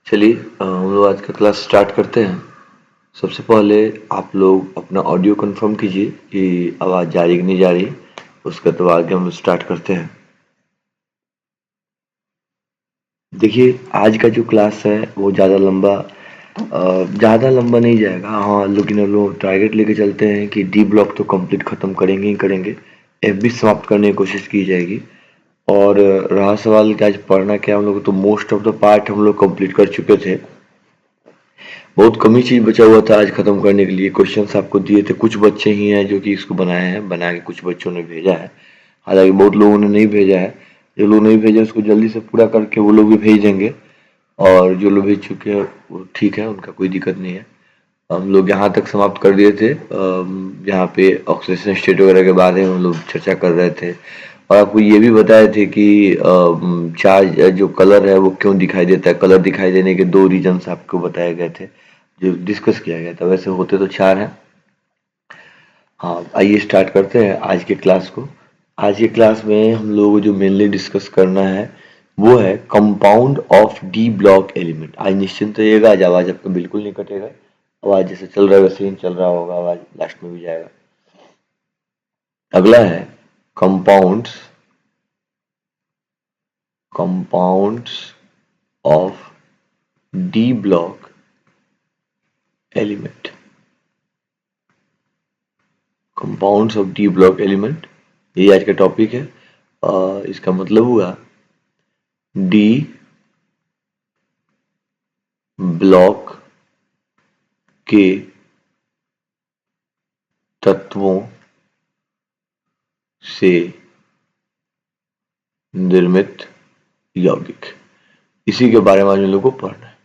चलिए हम लोग आज का क्लास स्टार्ट करते हैं। सबसे पहले आप लोग अपना ऑडियो कंफर्म कीजिए कि आवाज़ जा रही कि नहीं जा रही। उसके तो आगे हम लोग स्टार्ट करते हैं। देखिए आज का जो क्लास है वो ज़्यादा लंबा नहीं जाएगा। हाँ, लेकिन हम लोग टारगेट लेके चलते हैं कि डी ब्लॉक तो कंप्लीट ख़त्म करेंगे ही करेंगे। एफ भी समाप्त करने की कोशिश की जाएगी। और रहा सवाल कि आज पढ़ना क्या, हम लोग तो मोस्ट ऑफ द पार्ट हम लोग कंप्लीट कर चुके थे। बहुत कम ही चीज बचा हुआ था आज खत्म करने के लिए। क्वेश्चंस आपको दिए थे, कुछ बच्चे ही हैं जो कि इसको बनाए हैं, बना के कुछ बच्चों ने भेजा है। हालांकि बहुत लोगों ने नहीं भेजा है। जो लोग नहीं भेजे उसको जल्दी से पूरा करके वो लोग भी भेज देंगे। और जो लोग भेज चुके हैं वो ठीक है, उनका कोई दिक्कत नहीं है। हम लोग यहाँ तक समाप्त कर दिए थे जहाँ पे ऑक्सीजन स्टेट वगैरह के बारे में हम लोग चर्चा कर रहे थे। और आपको ये भी बताए थे कि चार्ज जो कलर है वो क्यों दिखाई देता है। कलर दिखाई देने के दो रीजन्स आपको बताए गए थे जो डिस्कस किया गया था। वैसे होते तो चार हैं। हाँ, आइए स्टार्ट करते हैं आज के क्लास को। आज के क्लास में हम लोग को जो मेनली डिस्कस करना है वो है compound of D block element. आज निश्चिंत रहिएगा, आज आवाज़ आपका बिल्कुल नहीं कटेगा। आवाज़ जैसे चल रहा है वैसे ही चल रहा होगा, आवाज़ लास्ट में भी जाएगा। अगला है compounds compounds of D block element. Compounds of D block element, ये आज का टॉपिक है। इसका मतलब हुआ डी ब्लॉक के तत्वों से निर्मित यौगिक। इसी के बारे में आज हम लोग को पढ़ना है।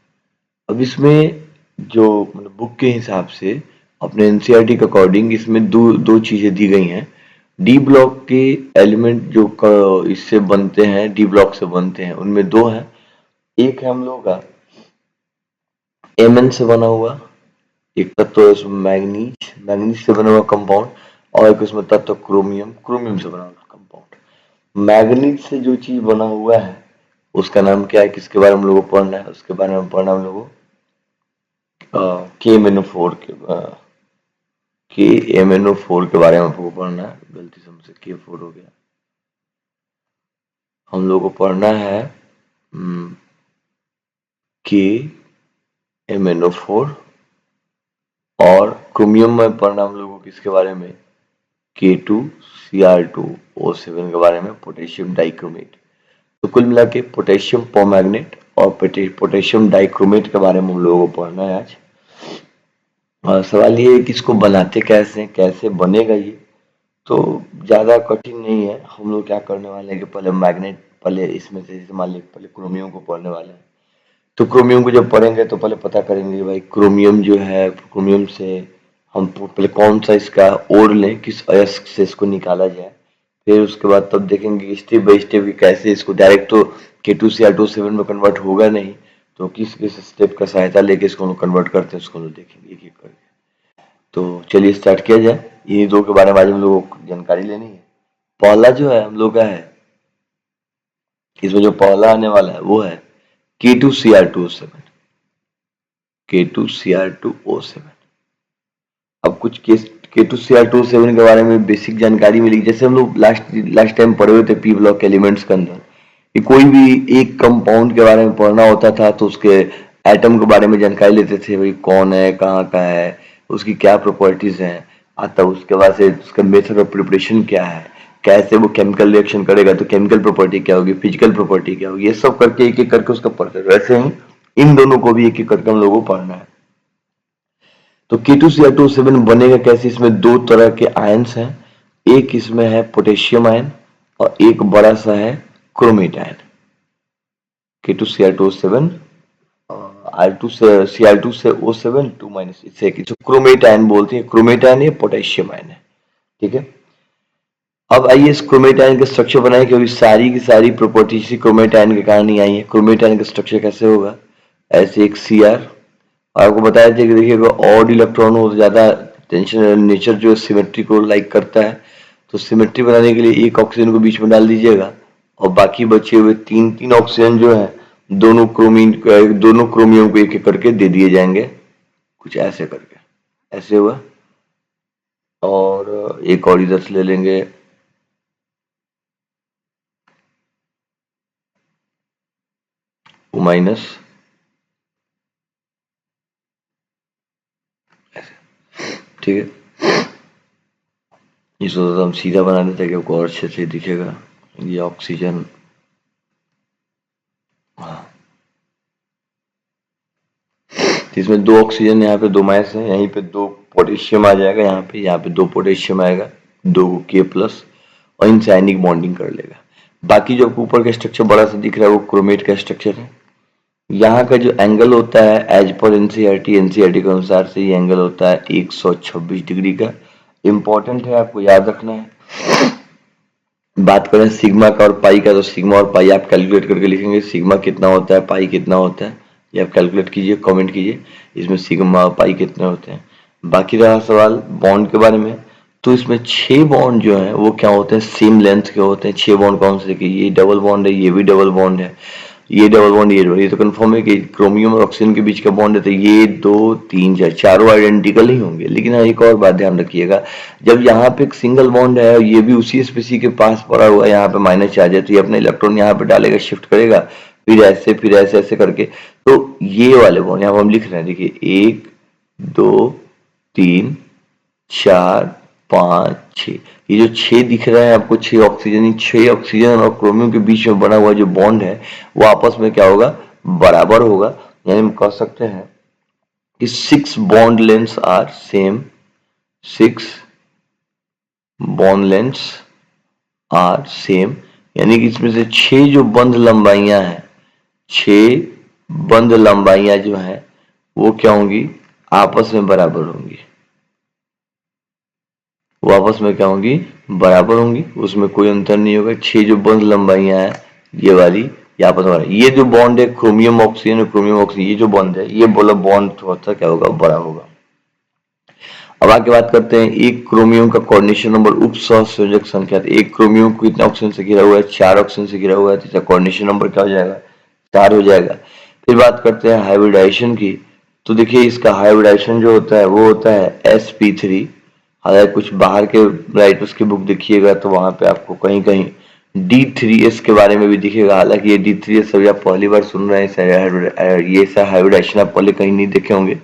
अब इसमें जो मतलब बुक के हिसाब से अपने एनसीईआरटी के अकॉर्डिंग इसमें दो चीजें दी गई हैं। डी ब्लॉक के एलिमेंट जो इससे बनते हैं, डी ब्लॉक से बनते हैं, उनमें दो हैं। एक है हम लोग का Mn से बना हुआ एक तत्व है, उसमें मैग्नीज से बना हुआ कंपाउंड। और एक उसमें तत्व क्रोमियम से बना हुआ कंपाउंड। मैग्नीज से जो चीज बना हुआ है उसका नाम क्या है, किसके बारे में हम लोगों को पढ़ना है, उसके बारे में पढ़ना हम लोगों के एम एन ओ फोर के बारे में आपको पढ़ना है। गलती से मुझसे के फोर हो गया। हम लोग को पढ़ना है के एम एन ओ फोर। और क्रोमियम में पढ़ना हम लोगों को किसके बारे में, K2Cr2O7 के बारे में, पोटेशियम डाइक्रोमेट। तो कुल मिला के पोटेशियम परमैंगनेट और पोटेशियम डाइक्रोमेट के बारे में हम लोगों को पढ़ना है आज। सवाल ये है कि इसको बनाते कैसे हैं, कैसे बनेगा ये। तो ज़्यादा कठिन नहीं है। हम लोग क्या करने वाले हैं कि पहले इसमें से मान लीजिए पहले क्रोमियम को पढ़ने वाले हैं। तो क्रोमियम को जब पढ़ेंगे तो पहले पता करेंगे कि भाई क्रोमियम जो है, क्रोमियम से हम पहले कौन सा इसका ओर लें, किस अयस्क से इसको निकाला जाए। फिर उसके बाद तब देखेंगे कि स्टेप बाय स्टेप कि कैसे इसको डायरेक्ट तो K2Cr2O7 में कन्वर्ट होगा नहीं, तो किस किस स्टेप का सहायता लेके इसको हम कन्वर्ट करते हैं उसको हम देखेंगे एक एक करके। तो चलिए स्टार्ट किया जाए। ये दो के बारे में आज हम लोगों को जानकारी लेनी है। पहला जो है हम लोग का है, इसमें जो पहला आने वाला है वो है K2Cr2O7। K2Cr2O7। अब कुछ K2Cr2O7 के बारे में बेसिक जानकारी मिली। जैसे हम लोग लास्ट टाइम पढ़े हुए थे पी ब्लॉक एलिमेंट्स के अंदर कि कोई भी एक कंपाउंड के बारे में पढ़ना होता था तो उसके एटम के बारे में जानकारी लेते थे, भाई कौन है, कहाँ का है, उसकी क्या प्रॉपर्टीज हैं। आता उसके बाद से उसका मेथड ऑफ प्रिपरेशन क्या है, कैसे वो केमिकल रिएक्शन करेगा, तो केमिकल प्रॉपर्टी क्या होगी, फिजिकल प्रॉपर्टी क्या होगी, ये सब करके एक एक करके उसका पढ़ते। वैसे ही इन दोनों को भी एक एक करके हम लोगों को पढ़ना है। तो K2Cr2O7 बनेगा कैसे, इसमें दो तरह के आयन्स हैं। एक इसमें है पोटेशियम आयन और एक बड़ा सा है क्रोमेट आयन। K2Cr2O7 R2 से Cr2 से O7 2 माइनस, इससे एक क्रोमेट आयन बोलते हैं। क्रोमेट आयन ये पोटेशियम आयन है, ठीक है। अब आइए इस क्रोमेट आयन का स्ट्रक्चर बनाए, क्योंकि सारी की सारी प्रॉपर्टी इसी क्रोमेट आयन के कारण ही आई है। क्रोमेट आयन का स्ट्रक्चर कैसे होगा, ऐसे एक Cr। आपको बताया था कि देखिए अगर ऑड इलेक्ट्रॉन हो तो ज्यादा टेंशन, नेचर जो सिमेट्री को लाइक करता है, तो सिमेट्री बनाने के लिए एक ऑक्सीजन को बीच में डाल दीजिएगा और बाकी बचे हुए तीन ऑक्सीजन जो है दोनों क्रोमियम को एक एक करके दे दिए जाएंगे, कुछ ऐसे करके, ऐसे हुआ। और एक और इधर से ले लेंगे, माइनस, ठीक है। ये सोचा था हम सीधा बना देते कि आपको और अच्छे से दिखेगा। ये ऑक्सीजन, हाँ, तो इसमें 2 ऑक्सीजन, यहाँ पे 2 माइनस है, यहीं पे 2 पोटेशियम आ जाएगा, यहाँ पे 2 पोटेशियम आएगा, 2 K प्लस, और इनसे आयनिक बॉन्डिंग कर लेगा। बाकी जो आपको ऊपर का स्ट्रक्चर बड़ा सा दिख रहा है वो क्रोमेट का स्ट्रक्चर है। यहाँ का जो एंगल होता है एज पर एनसीईआरटी के अनुसार से ये एंगल होता है 126 डिग्री का। इंपॉर्टेंट है, आपको याद रखना है। बात करें सिग्मा का और पाई का, तो सिग्मा और पाई आप कैलकुलेट करके लिखेंगे, सिग्मा कितना होता है, पाई कितना होता है, ये आप कैलकुलेट कीजिए, कमेंट कीजिए इसमें सिग्मा और पाई कितने होते हैं। बाकी रहा सवाल बॉन्ड के बारे में, तो इसमें 6 बॉन्ड जो है वो क्या होते हैं, सेम लेंथ के होते हैं। 6 बॉन्ड कौन से, देखिए ये डबल बॉन्ड है, ये भी डबल बॉन्ड है, ये डबल बॉन्ड, ये तो कंफर्म है कि क्रोमियम और ऑक्सीजन के बीच का बॉन्ड है, तो ये 2 3 4 चारों आइडेंटिकल ही होंगे। लेकिन हाँ, एक और बात ध्यान रखिएगा, जब यहाँ पे एक सिंगल बॉन्ड है और ये भी उसी स्पेसी के पास पड़ा हुआ है, यहाँ पे माइनस चार्ज है, तो ये अपने इलेक्ट्रॉन यहाँ पे डालेगा, शिफ्ट करेगा, फिर ऐसे ऐसे करके, तो ये वाले बॉन्ड यहाँ हम लिख रहे हैं, देखिए 1 2 3 4 5 6, ये जो 6 दिख रहा है आपको, 6 ऑक्सीजन, 6 ऑक्सीजन और क्रोमियम के बीच में बना हुआ जो बॉन्ड है वो आपस में क्या होगा, बराबर होगा। यानी हम कह सकते हैं कि 6 bond lengths are same, 6 bond lengths are same, यानी कि इसमें से 6 जो बंध लंबाइयां हैं, 6 बंध लंबाइयां जो है वो क्या होंगी, आपस में बराबर होंगी, वो आपस में क्या होंगी, बराबर होंगी, उसमें कोई अंतर नहीं होगा। 6 जो बंध लंबाइयां हैं ये वाली, ये आपस में, ये जो बॉन्ड है क्रोमियम ऑक्सीजन और क्रोमियम ऑक्सीजन, ये जो बॉन्ड है ये बोला बॉन्ड थोड़ा सा क्या होगा, बड़ा होगा। अब आगे बात करते हैं एक क्रोमियम का कोऑर्डिनेशन नंबर, उप सहसंयोजक संख्या। एक क्रोमियम को कितने ऑक्सीजन से घिरा हुआ है, 4 ऑक्सीजन से घिरा हुआ है, तो इसका कोऑर्डिनेशन नंबर क्या हो जाएगा, 4 हो जाएगा। फिर बात करते हैं हाइब्रिडाइजेशन की, तो देखिए इसका हाइब्रिडाइजेशन जो होता है वो होता है sp3। हालांकि कुछ बाहर के राइटर्स की बुक देखिएगा तो वहां पे आपको कहीं कहीं D3S के बारे में भी दिखेगा। हालांकि ये D3S अभी आप पहली बार सुन रहे हैं, ये ऐसा हाइब्रिडाइजेशन आप पहले कहीं नहीं देखे होंगे।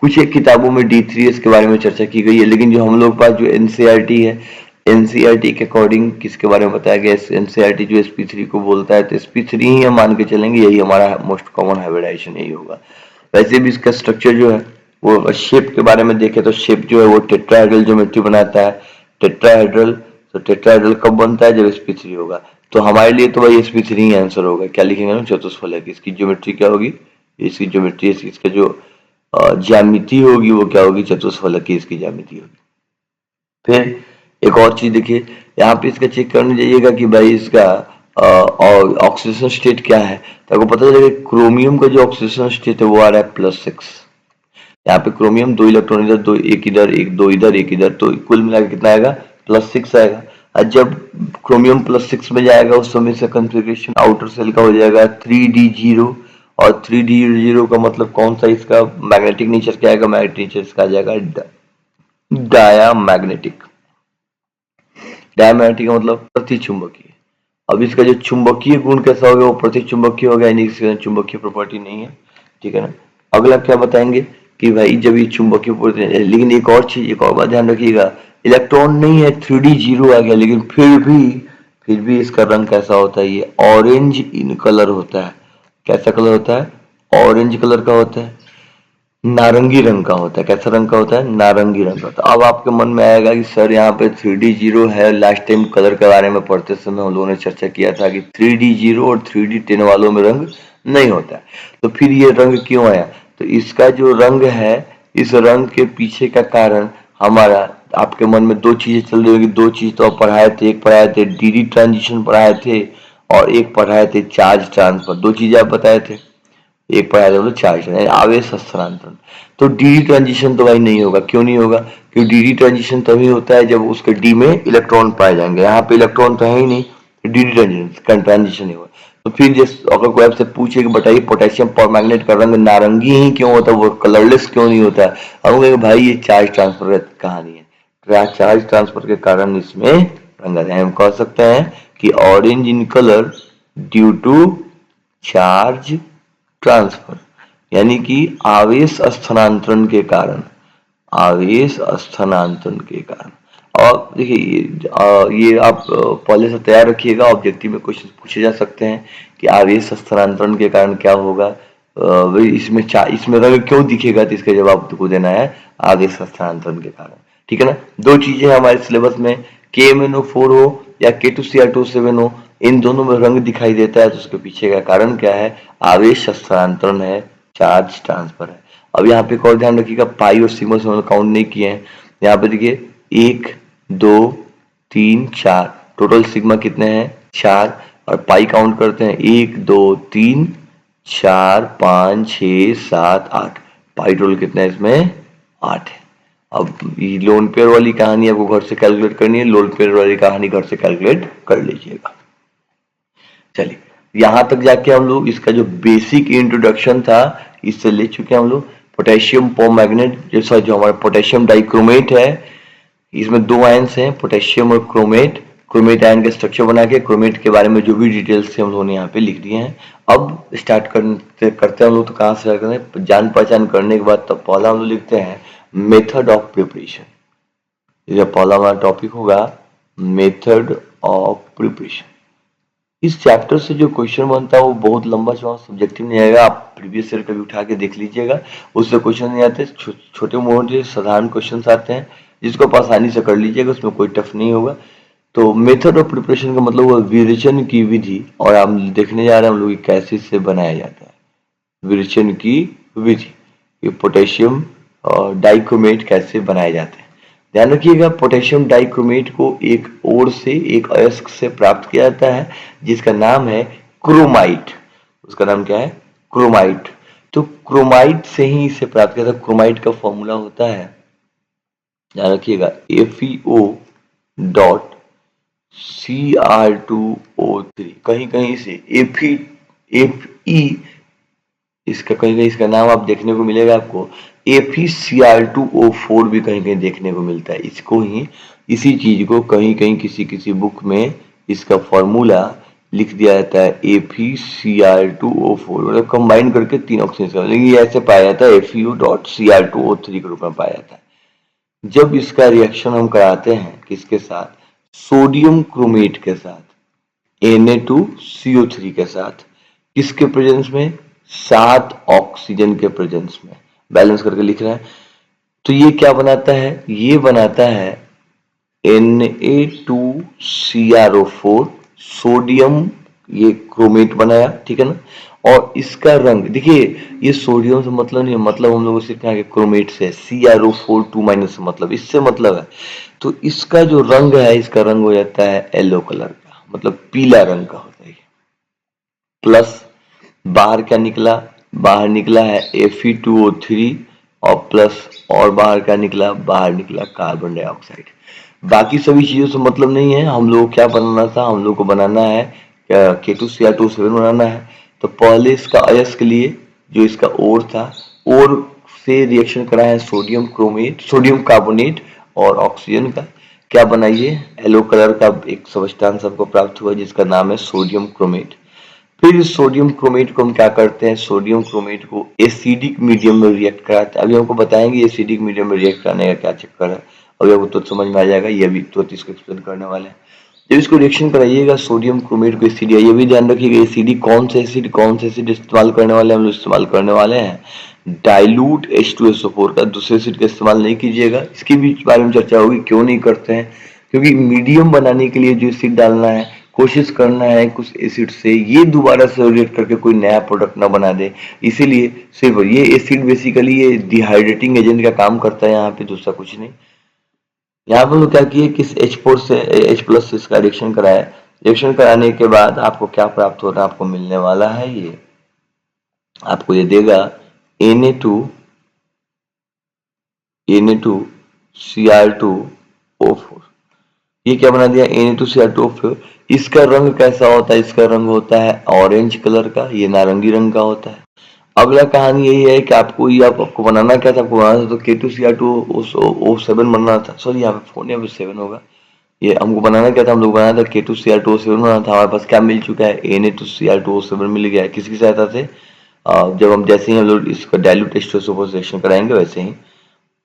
कुछ एक किताबों में D3S के बारे में चर्चा की गई है, लेकिन जो हम लोग पास जो एनसीईआरटी है, एनसीईआरटी के अकॉर्डिंग किसके बारे में बताया गया, एनसीईआरटी जो sp3 को बोलता है, तो sp3 ही हम मान के चलेंगे, यही हमारा मोस्ट कॉमन हाइब्रिडाइजेशन यही होगा। वैसे भी इसका स्ट्रक्चर जो है वो, शेप के बारे में देखें तो शेप जो है वो टेट्राहेड्रल ज्योमेट्री बनाता है, टेट्राहेड्रल। तो टेट्राहेड्रल कब बनता है, जब sp3 होगा। तो हमारे लिए तो भाई sp3 ही आंसर होगा। क्या लिखेंगे हम, चतुष्फलक, इसकी ज्योमेट्री क्या होगी, इसकी ज्योमेट्री, इसका जो ज्यामिति होगी वो क्या होगी, चतुष्फलक की इसकी ज्यामिति होगी। फिर एक और चीज देखिए, यहाँ पे इसका चेक करने जाइएगा कि भाई इसका ऑक्सीडेशन स्टेट क्या है, तो आपको पता चलेगा क्रोमियम का जो ऑक्सीडेशन स्टेट है वो आ रहा है +6। यहाँ पे क्रोमियम 2 इलेक्ट्रॉन इधर, 2 एक इधर, एक 2 इधर, एक इधर, तो कुल मिलाकर कितना आएगा, +6 आएगा। और जब क्रोमियम +6 में जाएगा उस समय से कंफिग्रेशन आउटर सेल का हो जाएगा 3d0, और 3d0 का मतलब कौन सा, इसका मैग्नेटिक नेचर क्या आएगा, मैग्नेटिक नेचर इसका आ जाएगा डायामैग्नेटिक। डायमैग्नेटिक का मतलब प्रतिचुंबकीय। अब इसका जो चुंबकीय गुण कैसा हो गया, वो प्रतिचुंबकीय हो गया, यानी इसके चुंबकीय प्रॉपर्टी नहीं है, ठीक है ना। अगला क्या बताएंगे कि भाई जब ये चुंबकीय प्रॉपर्टी, लेकिन एक और चीज, एक और बात ध्यान रखिएगा, इलेक्ट्रॉन नहीं है, 3d0 आ गया, लेकिन फिर भी इसका रंग कैसा होता है, ये ऑरेंज इन कलर होता है। कैसा कलर होता है, ऑरेंज कलर का होता है, नारंगी रंग का होता है। कैसा रंग का होता है, नारंगी रंग का होता है। अब आपके मन में आएगा कि सर यहाँ पे 3d0 है, लास्ट टाइम कलर के बारे में पढ़ते समय हम लोगों ने चर्चा किया था कि 3d0 और 3d10 वालों में रंग नहीं होता है, तो फिर ये रंग क्यों आया। तो इसका जो रंग है, इस रंग के पीछे का कारण हमारा, आपके मन में 2 चीजें चल रही होगी, 2 चीज तो आप पढ़ाए थे, एक पढ़ाए थे डी ट्रांजिशन पढ़ाए थे, और एक पढ़ाए थे चार्ज ट्रांसफर। 2 चीजें आप बताए थे, एक पढ़ाया था चार्ज आवेश हस्तांतरण। तो डी ट्रांजिशन तो भाई नहीं होगा। क्यों नहीं होगा, क्योंकि डी ट्रांजिशन तभी होता है जब उसके डी में इलेक्ट्रॉन पाए जाएंगे, यहाँ पे इलेक्ट्रॉन तो है ही नहीं, डी ट्रांजिशन नहीं होगा। तो फिर जैसे अगर कोई आपसे पूछे कि बताइए पोटेशियम परमैंगनेट का रंग नारंगी ही क्यों होता है, वो कलरलेस क्यों नहीं होता है, हम कहेंगे भाई ये चार्ज ट्रांसफर की कहानी है, चार्ज ट्रांसफर के कारण इसमें रंग आता है। हम कह सकते हैं कि orange in colour due to charge transfer, यानी कि आवेश स्थानांतरण के कारण, आवेश स्थानांतरण के कारण। और देखिए ये आप पहले से तैयार रखिएगा, ऑब्जेक्टिव में क्वेश्चन पूछे जा सकते हैं कि आवेश स्थानांतरण के कारण क्या होगा, इसमें रंग क्यों दिखेगा, तो इसका जवाब आपको देना है आवेश स्थानांतरण के कारण। ठीक है ना। दो चीजें हमारे सिलेबस में, KMnO4 हो या K2Cr2O7 हो, इन दोनों में रंग दिखाई देता है, तो उसके पीछे का कारण क्या है, आवेश स्थानांतरण है, चार्ज ट्रांसफर है। अब यहाँ पे एक और ध्यान रखिएगा, पाई और सिग्मा से काउंट नहीं किए हैं। यहाँ पे देखिए 1 2 3 4, टोटल सिग्मा कितने हैं 4, और पाई काउंट करते हैं 1 2 3 4 5 6 7 8, पाई टोटल कितना है इसमें 8 है। अब ये लोन पेयर वाली कहानी आपको घर से कैलकुलेट करनी है, लोन पेयर वाली कहानी घर से कैलकुलेट कर लीजिएगा। चलिए यहां तक जाके हम लोग इसका जो बेसिक इंट्रोडक्शन था इससे ले चुके हैं हम लोग। पोटेशियम परमैंगनेट जैसा जो हमारा पोटेशियम डाइक्रोमेट है, इसमें दो आयंस हैं पोटेशियम और क्रोमेट। क्रोमेट आयन का स्ट्रक्चर बना के क्रोमेट के बारे में जो भी डिटेल्स थे हम लोगों ने यहाँ पे लिख दिए हैं। अब स्टार्ट करते हैं हम लोग, तो कहाँ से स्टार्ट करते हैं, जान पहचान करने के बाद तब पहला हम लोग लिखते हैं मेथड ऑफ प्रिपरेशन। ये पहला हमारा टॉपिक होगा मेथड ऑफ प्रिपरेशन। इस चैप्टर से जो क्वेश्चन बनता है वो बहुत लंबा चौड़ा सब्जेक्टिव नहीं आएगा, आप प्रीवियस ईयर कभी उठा के देख लीजिएगा, उससे क्वेश्चन नहीं आते, छोटे मोटे साधारण क्वेश्चन आते हैं जिसको आप आसानी से कर लीजिएगा, उसमें कोई टफ नहीं होगा। तो मेथड ऑफ प्रिपरेशन का मतलब हुआ विरेचन की विधि, और हम देखने जा रहे हैं हम लोग कैसे इसे बनाया जाता है, विरेचन की विधि, ये पोटेशियम डाइक्रोमेट कैसे बनाए जाते हैं। ध्यान रखिएगा पोटेशियम डाइक्रोमेट को एक ओर से एक अयस्क से प्राप्त किया जाता है जिसका नाम है क्रोमाइट। उसका नाम क्या है, क्रोमाइट। तो क्रोमाइट से ही इसे प्राप्त किया जाता है। क्रोमाइट का फॉर्मूला होता है, ध्यान रखिएगा, FeO डॉट Cr2O3, कहीं कहीं से Fe इसका कहीं कहीं इसका नाम आप देखने को मिलेगा आपको, FeCr2O4 भी कहीं कहीं देखने को मिलता है। इसको ही, इसी चीज को कहीं कहीं किसी किसी बुक में इसका फॉर्मूला लिख दिया जाता है FeCr2O4, मतलब कंबाइन करके तीन ऑक्सीजन का, लेकिन ये ऐसे पाया जाता है FeO.Cr2O3 के रूप में पाया जाता है। जब इसका रिएक्शन हम कराते हैं किसके साथ, सोडियम क्रोमेट के साथ, Na2CO3 के साथ, किसके प्रेजेंस में, 7 ऑक्सीजन के प्रेजेंस में, बैलेंस करके लिख रहे हैं। तो ये क्या बनाता है, ये बनाता है Na2CrO4, सोडियम, ये क्रोमेट बनाया, ठीक है ना। और इसका रंग देखिए, ये सोडियम से मतलब नहीं है, मतलब हम लोग सिर्फ यहाँ के क्रोमेट से, CrO4 2- से मतलब, इससे मतलब है। तो इसका जो रंग है, इसका रंग हो जाता है येलो कलर का, मतलब पीला रंग का होता है। प्लस बाहर क्या निकला, बाहर निकला है Fe2O3, और प्लस और बाहर क्या निकला, बाहर निकला कार्बन डाइऑक्साइड। बाकी सभी चीजों से मतलब नहीं है, हम लोग क्या बनाना था, हम लोग को बनाना है K2Cr2O7 बनाना है। तो पहले इसका अयस्क के लिए जो इसका ओर था, ओर से रिएक्शन करा है सोडियम क्रोमेट, सोडियम कार्बोनेट और ऑक्सीजन का, क्या बनाइए, येलो कलर का एक सब्सटेंस हमको प्राप्त हुआ जिसका नाम है सोडियम क्रोमेट। फिर इस सोडियम क्रोमेट को हम क्या करते हैं, सोडियम क्रोमेट को एसिडिक मीडियम में रिएक्ट कराते हैं। अभी हमको बताएंगे एसिडिक मीडियम में रिएक्ट कराने का क्या चक्कर है, अभी आपको तुरंत समझ में आ जाएगा, ये भी तुरंत इसको एक्सप्लेन करने वाले हैं। जब इसको रिएक्शन कराइएगा सोडियम क्रोमेट को एसिड, ये भी ध्यान रखिएगा एसिडिक कौन से एसिड, कौन से एसिड इस्तेमाल करने वाले हैं, हम लोग इस्तेमाल करने वाले हैं डाइल्यूट H2SO4 का, दूसरे एसिड का इस्तेमाल नहीं कीजिएगा। इसके भी बारे में चर्चा होगी क्यों नहीं करते हैं, क्योंकि मीडियम बनाने के लिए जो एसिड डालना है, कोशिश करना है कुछ एसिड से ये दोबारा से रिएक्ट करके कोई नया प्रोडक्ट ना बना दे, इसीलिए सिर्फ ये एसिड बेसिकली ये डिहाइड्रेटिंग एजेंट का काम करता है यहाँ पे, दूसरा कुछ नहीं। यहाँ पर क्या किए, किस H4 से H+ से इसका रिएक्शन कराया, रिएक्शन कराने के बाद आपको क्या प्राप्त हो रहा है, आपको मिलने वाला है ये, आपको ये देगा Na2Cr2O4। ये क्या बना दिया, Na2Cr2O4, इसका रंग कैसा होता है? इसका रंग होता है ऑरेंज कलर का, ये नारंगी रंग का होता है। अगला कहानी यही है कि आपको बनाना क्या था? आपको बनाना था तो K2Cr2O7 बनना था। सॉरी, यहाँ पे 4 यहाँ पे 7 होगा। ये हमको बनाना क्या था? हम लोग बनाना था K2Cr2O7 बनाना था। हमारे पास क्या मिल चुका है? Na2Cr2O7 मिल गया है। किसकी सहायता से? जब हम जैसे ही हम लोग इसका डाइल्यूट H2SO4 कराएंगे वैसे ही।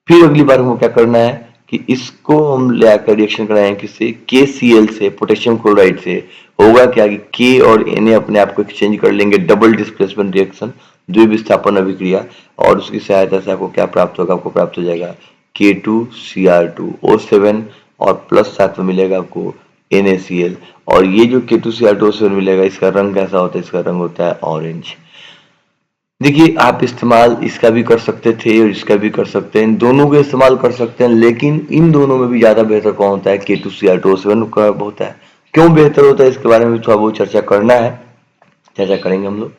फिर अगली बार हमको क्या करना है कि इसको हम ले आकर रिएक्शन कराएं किससे? KCl से, पोटेशियम क्लोराइड से। होगा क्या कि K और Na अपने आप को एक्सचेंज कर लेंगे, डबल डिस्प्लेसमेंट रिएक्शन, द्विविस्थापन अभिक्रिया, और उसकी सहायता से आपको क्या प्राप्त होगा? आपको प्राप्त हो जाएगा K2Cr2O7 और प्लस साथ में मिलेगा आपको NaCl। और ये जो K2Cr2O7 मिलेगा, इसका रंग कैसा होता है? इसका रंग होता है ऑरेंज। देखिए, आप इस्तेमाल इसका भी कर सकते थे और इसका भी कर सकते हैं, इन दोनों का इस्तेमाल कर सकते हैं, लेकिन इन दोनों में भी ज़्यादा बेहतर कौन होता है? K2Cr2O7 का होता है। क्यों बेहतर होता है? इसके बारे में थोड़ा बहुत चर्चा करना है, चर्चा करेंगे हम लोग।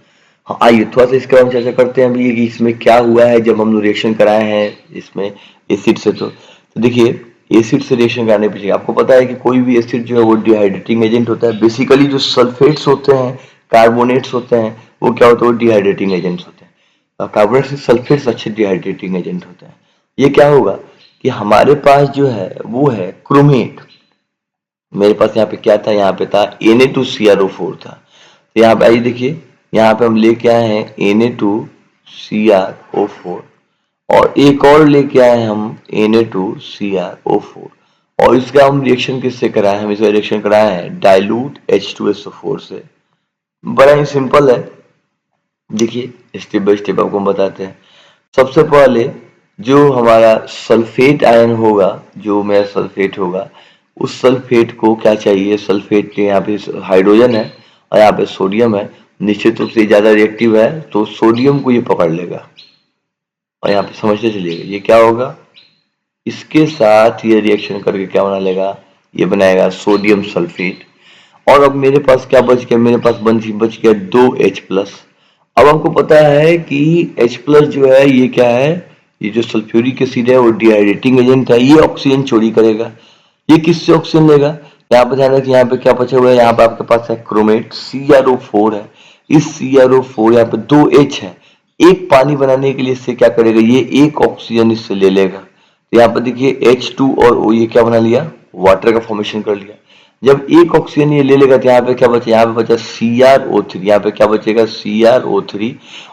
हाँ, आइए थोड़ा सा इसके बारे में चर्चा करते हैं अभी कि इसमें क्या हुआ है जब हम लोग रिएक्शन कराए हैं इसमें एसिड से। तो देखिए, एसिड से रिएक्शन कराने के पीछे आपको पता है कि कोई भी एसिड जो है वो डिहाइड्रेटिंग एजेंट होता है। बेसिकली जो सल्फेट्स होते हैं, कार्बोनेट्स होते हैं, वो क्या होते हैं? वो डिहाइड्रेटिंग एजेंट्स होते हैं। कार्बोनेट से सल्फेट्स अच्छे डिहाइड्रेटिंग एजेंट होते हैं। ये क्या होगा कि हमारे पास जो है वो है क्रोमेट। मेरे पास यहाँ पे क्या था? यहाँ पे था Na2CrO4 था। तो यहाँ पे आइए देखिए, यहाँ पे हम लेके आए हैं Na2CrO4 और एक और लेके आए हैं हम Na2CrO4, और इसका हम रिएक्शन किससे कराए हैं? हम इसका रिएक्शन कराए हैं डाइल्यूट H2SO4 से। बड़ा ही सिंपल है, देखिए स्टेप बाय स्टेप आपको हम बताते हैं। सबसे पहले जो हमारा सल्फेट आयन होगा, जो मेरा सल्फेट होगा, उस सल्फेट को क्या चाहिए? सल्फेट के यहाँ पे हाइड्रोजन है और यहाँ पे सोडियम है। निश्चित रूप से ज्यादा रिएक्टिव है तो सोडियम को ये पकड़ लेगा और यहाँ पे समझते चलिएगा ये क्या होगा, इसके साथ ये रिएक्शन करके क्या बना लेगा? ये बनाएगा सोडियम सल्फेट। और अब मेरे पास क्या बच गया? मेरे पास बच गया 2H+। अब हमको पता है कि H+ जो है ये क्या है? ये जो सल्फ्यूरिक एसिड है वो डिहाइड्रेटिंग एजेंट है, ये ऑक्सीजन चोरी करेगा। ये किससे ऑक्सीजन लेगा? यहाँ पे ध्यान रखिए, यहाँ पे क्या बचा हुआ है? यहाँ पे आपके पास है क्रोमेट, CrO4 है। इस CrO4 यहाँ पे 2H है, एक पानी बनाने के लिए इससे क्या करेगा? ये एक ऑक्सीजन इससे ले लेगा। तो यहाँ पे देखिए H2 और O ये क्या बना लिया? वाटर का फॉर्मेशन कर लिया। जब एक ऑक्सीजन ये ले लेगा तो यहाँ पे क्या बचा? यहाँ पे बचा CrO3। यहाँ पे क्या बचेगा? CrO3।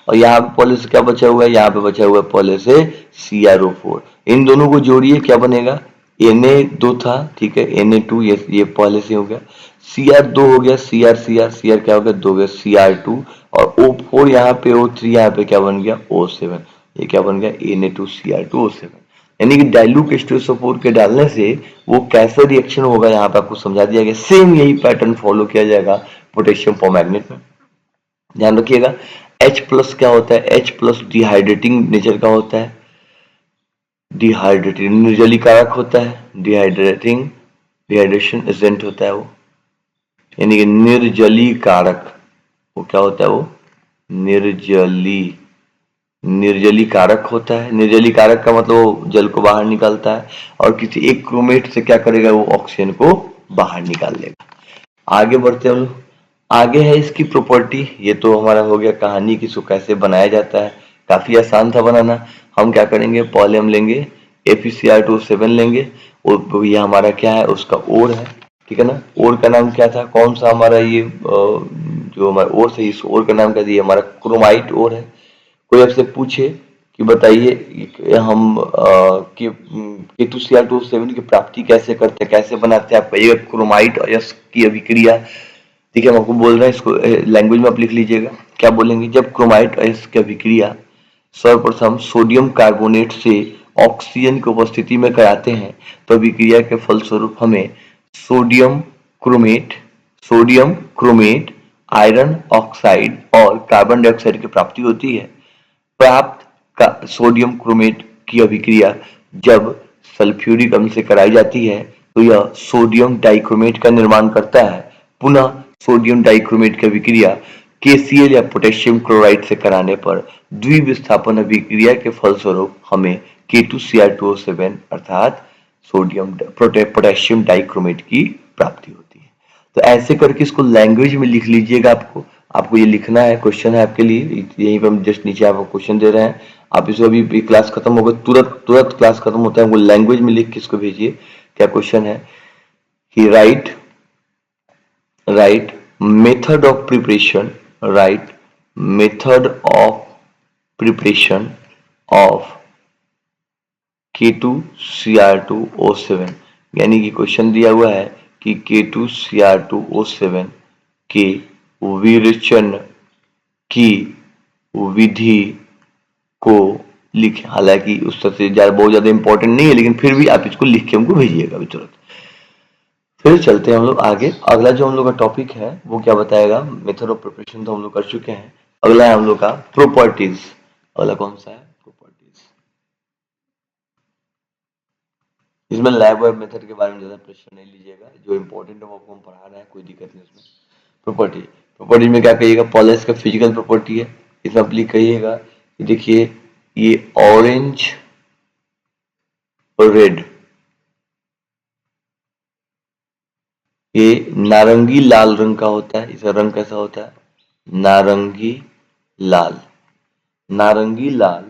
और यहाँ पे पहले से क्या बचा हुआ है? यहाँ पे बचा हुआ है पहले से CrO4। इन दोनों को जोड़िए, क्या बनेगा? Na2 था, ठीक है, Na2 ये पहले से हो गया। Cr2 हो गया, Cr क्या हो गया? 2 हो गया, Cr2। और O4 यहाँ पे, O3 यहाँ पे क्या बन गया? O7। ये क्या बन गया? Na2Cr2O7। यानी कि डाइल्यूट H2SO4 के डालने से वो कैसा रिएक्शन होगा यहाँ पे आपको समझा दिया गया। सेम यही पैटर्न फॉलो किया जाएगा पोटेशियम परमैंगनेट में। ध्यान रखिएगा, H+ क्या होता है? H+ डिहाइड्रेटिंग नेचर का होता है, डिहाइड्रेटिंग निर्जलीकारक होता है, डिहाइड्रेशन एजेंट होता है वो, यानी कि निर्जलीकारक। वो क्या होता है? वो निर्जलीकारक होता है। निर्जलीकारक का मतलब वो जल को बाहर निकालता है, और किसी एक क्रोमेट से क्या करेगा? वो ऑक्सीजन को बाहर निकाल लेगा। आगे बढ़ते हैं हम लोग। आगे है इसकी प्रॉपर्टी। ये तो हमारा हो गया कहानी कि इसको कैसे बनाया जाता है। काफी आसान था बनाना। हम क्या करेंगे? पहले हम लेंगे FeCr2O7 लेंगे, और ये हमारा क्या है? उसका ओर है, ठीक है ना। ओर का नाम क्या था? कौन सा हमारा ये जो हमारा ओर है, इस ओर का नाम क्या था? ये हमारा क्रोमाइट ओर है। कोई आपसे पूछे कि बताइए हम K2Cr2O7 की प्राप्ति कैसे करते हैं, कैसे बनाते हैं? आप कहिएगा क्रोमाइट अयस्क की अभिक्रिया। ठीक है, हम आपको बोल रहे हैं, इसको लैंग्वेज में आप लिख लीजिएगा। क्या बोलेंगे? जब क्रोमाइट अयस्क की अभिक्रिया सर्वप्रथम सोडियम कार्बोनेट से ऑक्सीजन की उपस्थिति में कराते हैं तो अभिक्रिया के फलस्वरूप हमें sodium chromate sodium chromate iron oxide और कार्बन डाइऑक्साइड की प्राप्ति होती है। प्राप्त का सोडियम क्रोमेट की अभिक्रिया जब सल्फ्यूरिक अम्ल से कराई जाती है तो यह सोडियम डाइक्रोमेट का निर्माण करता है। पुनः सोडियम डाइक्रोमेट की अभिक्रिया KCl या पोटेशियम क्लोराइड से कराने पर द्विविस्थापन अभिक्रिया के फलस्वरूप हमें K2Cr2O7 अर्थात सोडियम पोटेशियम डाइक्रोमेट की प्राप्ति होती है। तो ऐसे करके इसको लैंग्वेज में लिख लीजिएगा। आपको ये लिखना है, क्वेश्चन है आपके लिए, यहीं पे हम जस्ट नीचे आपको क्वेश्चन दे रहे हैं। आप इसको अभी क्लास खत्म होगा, तुरंत तुरंत क्लास खत्म होता है, वो लैंग्वेज में लिख के इसको भेजिए। क्या क्वेश्चन है कि right method of preparation, right method of preparation of K2Cr2O7, यानी कि क्वेश्चन दिया हुआ है कि K2Cr2O7 के विरेचन की विधि को लिखें। हालांकि उस तरह से बहुत ज्यादा इंपॉर्टेंट नहीं है, लेकिन फिर भी आप इसको लिख के हमको भेजिएगा अभी तुरंत। फिर चलते हैं हम लोग आगे। अगला जो हम लोग का टॉपिक है वो क्या बताएगा, मेथड ऑफ प्रिपरेशन तो हम लोग कर चुके हैं। अगला है हम लोग का प्रॉपर्टीज। अगला कौन सा है, प्रॉपर्टीज। इसमें लैब वेब मेथड के बारे में ज्यादा प्रश्न नहीं लीजिएगा, जो इंपॉर्टेंट है वो आपको हम पढ़ा रहे हैं, कोई दिक्कत नहीं उसमें। प्रॉपर्टी में क्या कहिएगा, पॉलिश का फिजिकल प्रॉपर्टी है। इसमें आप कहिएगा कि देखिए ये ऑरेंज और रेड, ये नारंगी लाल रंग का होता है। इसका रंग कैसा होता है, नारंगी लाल। नारंगी लाल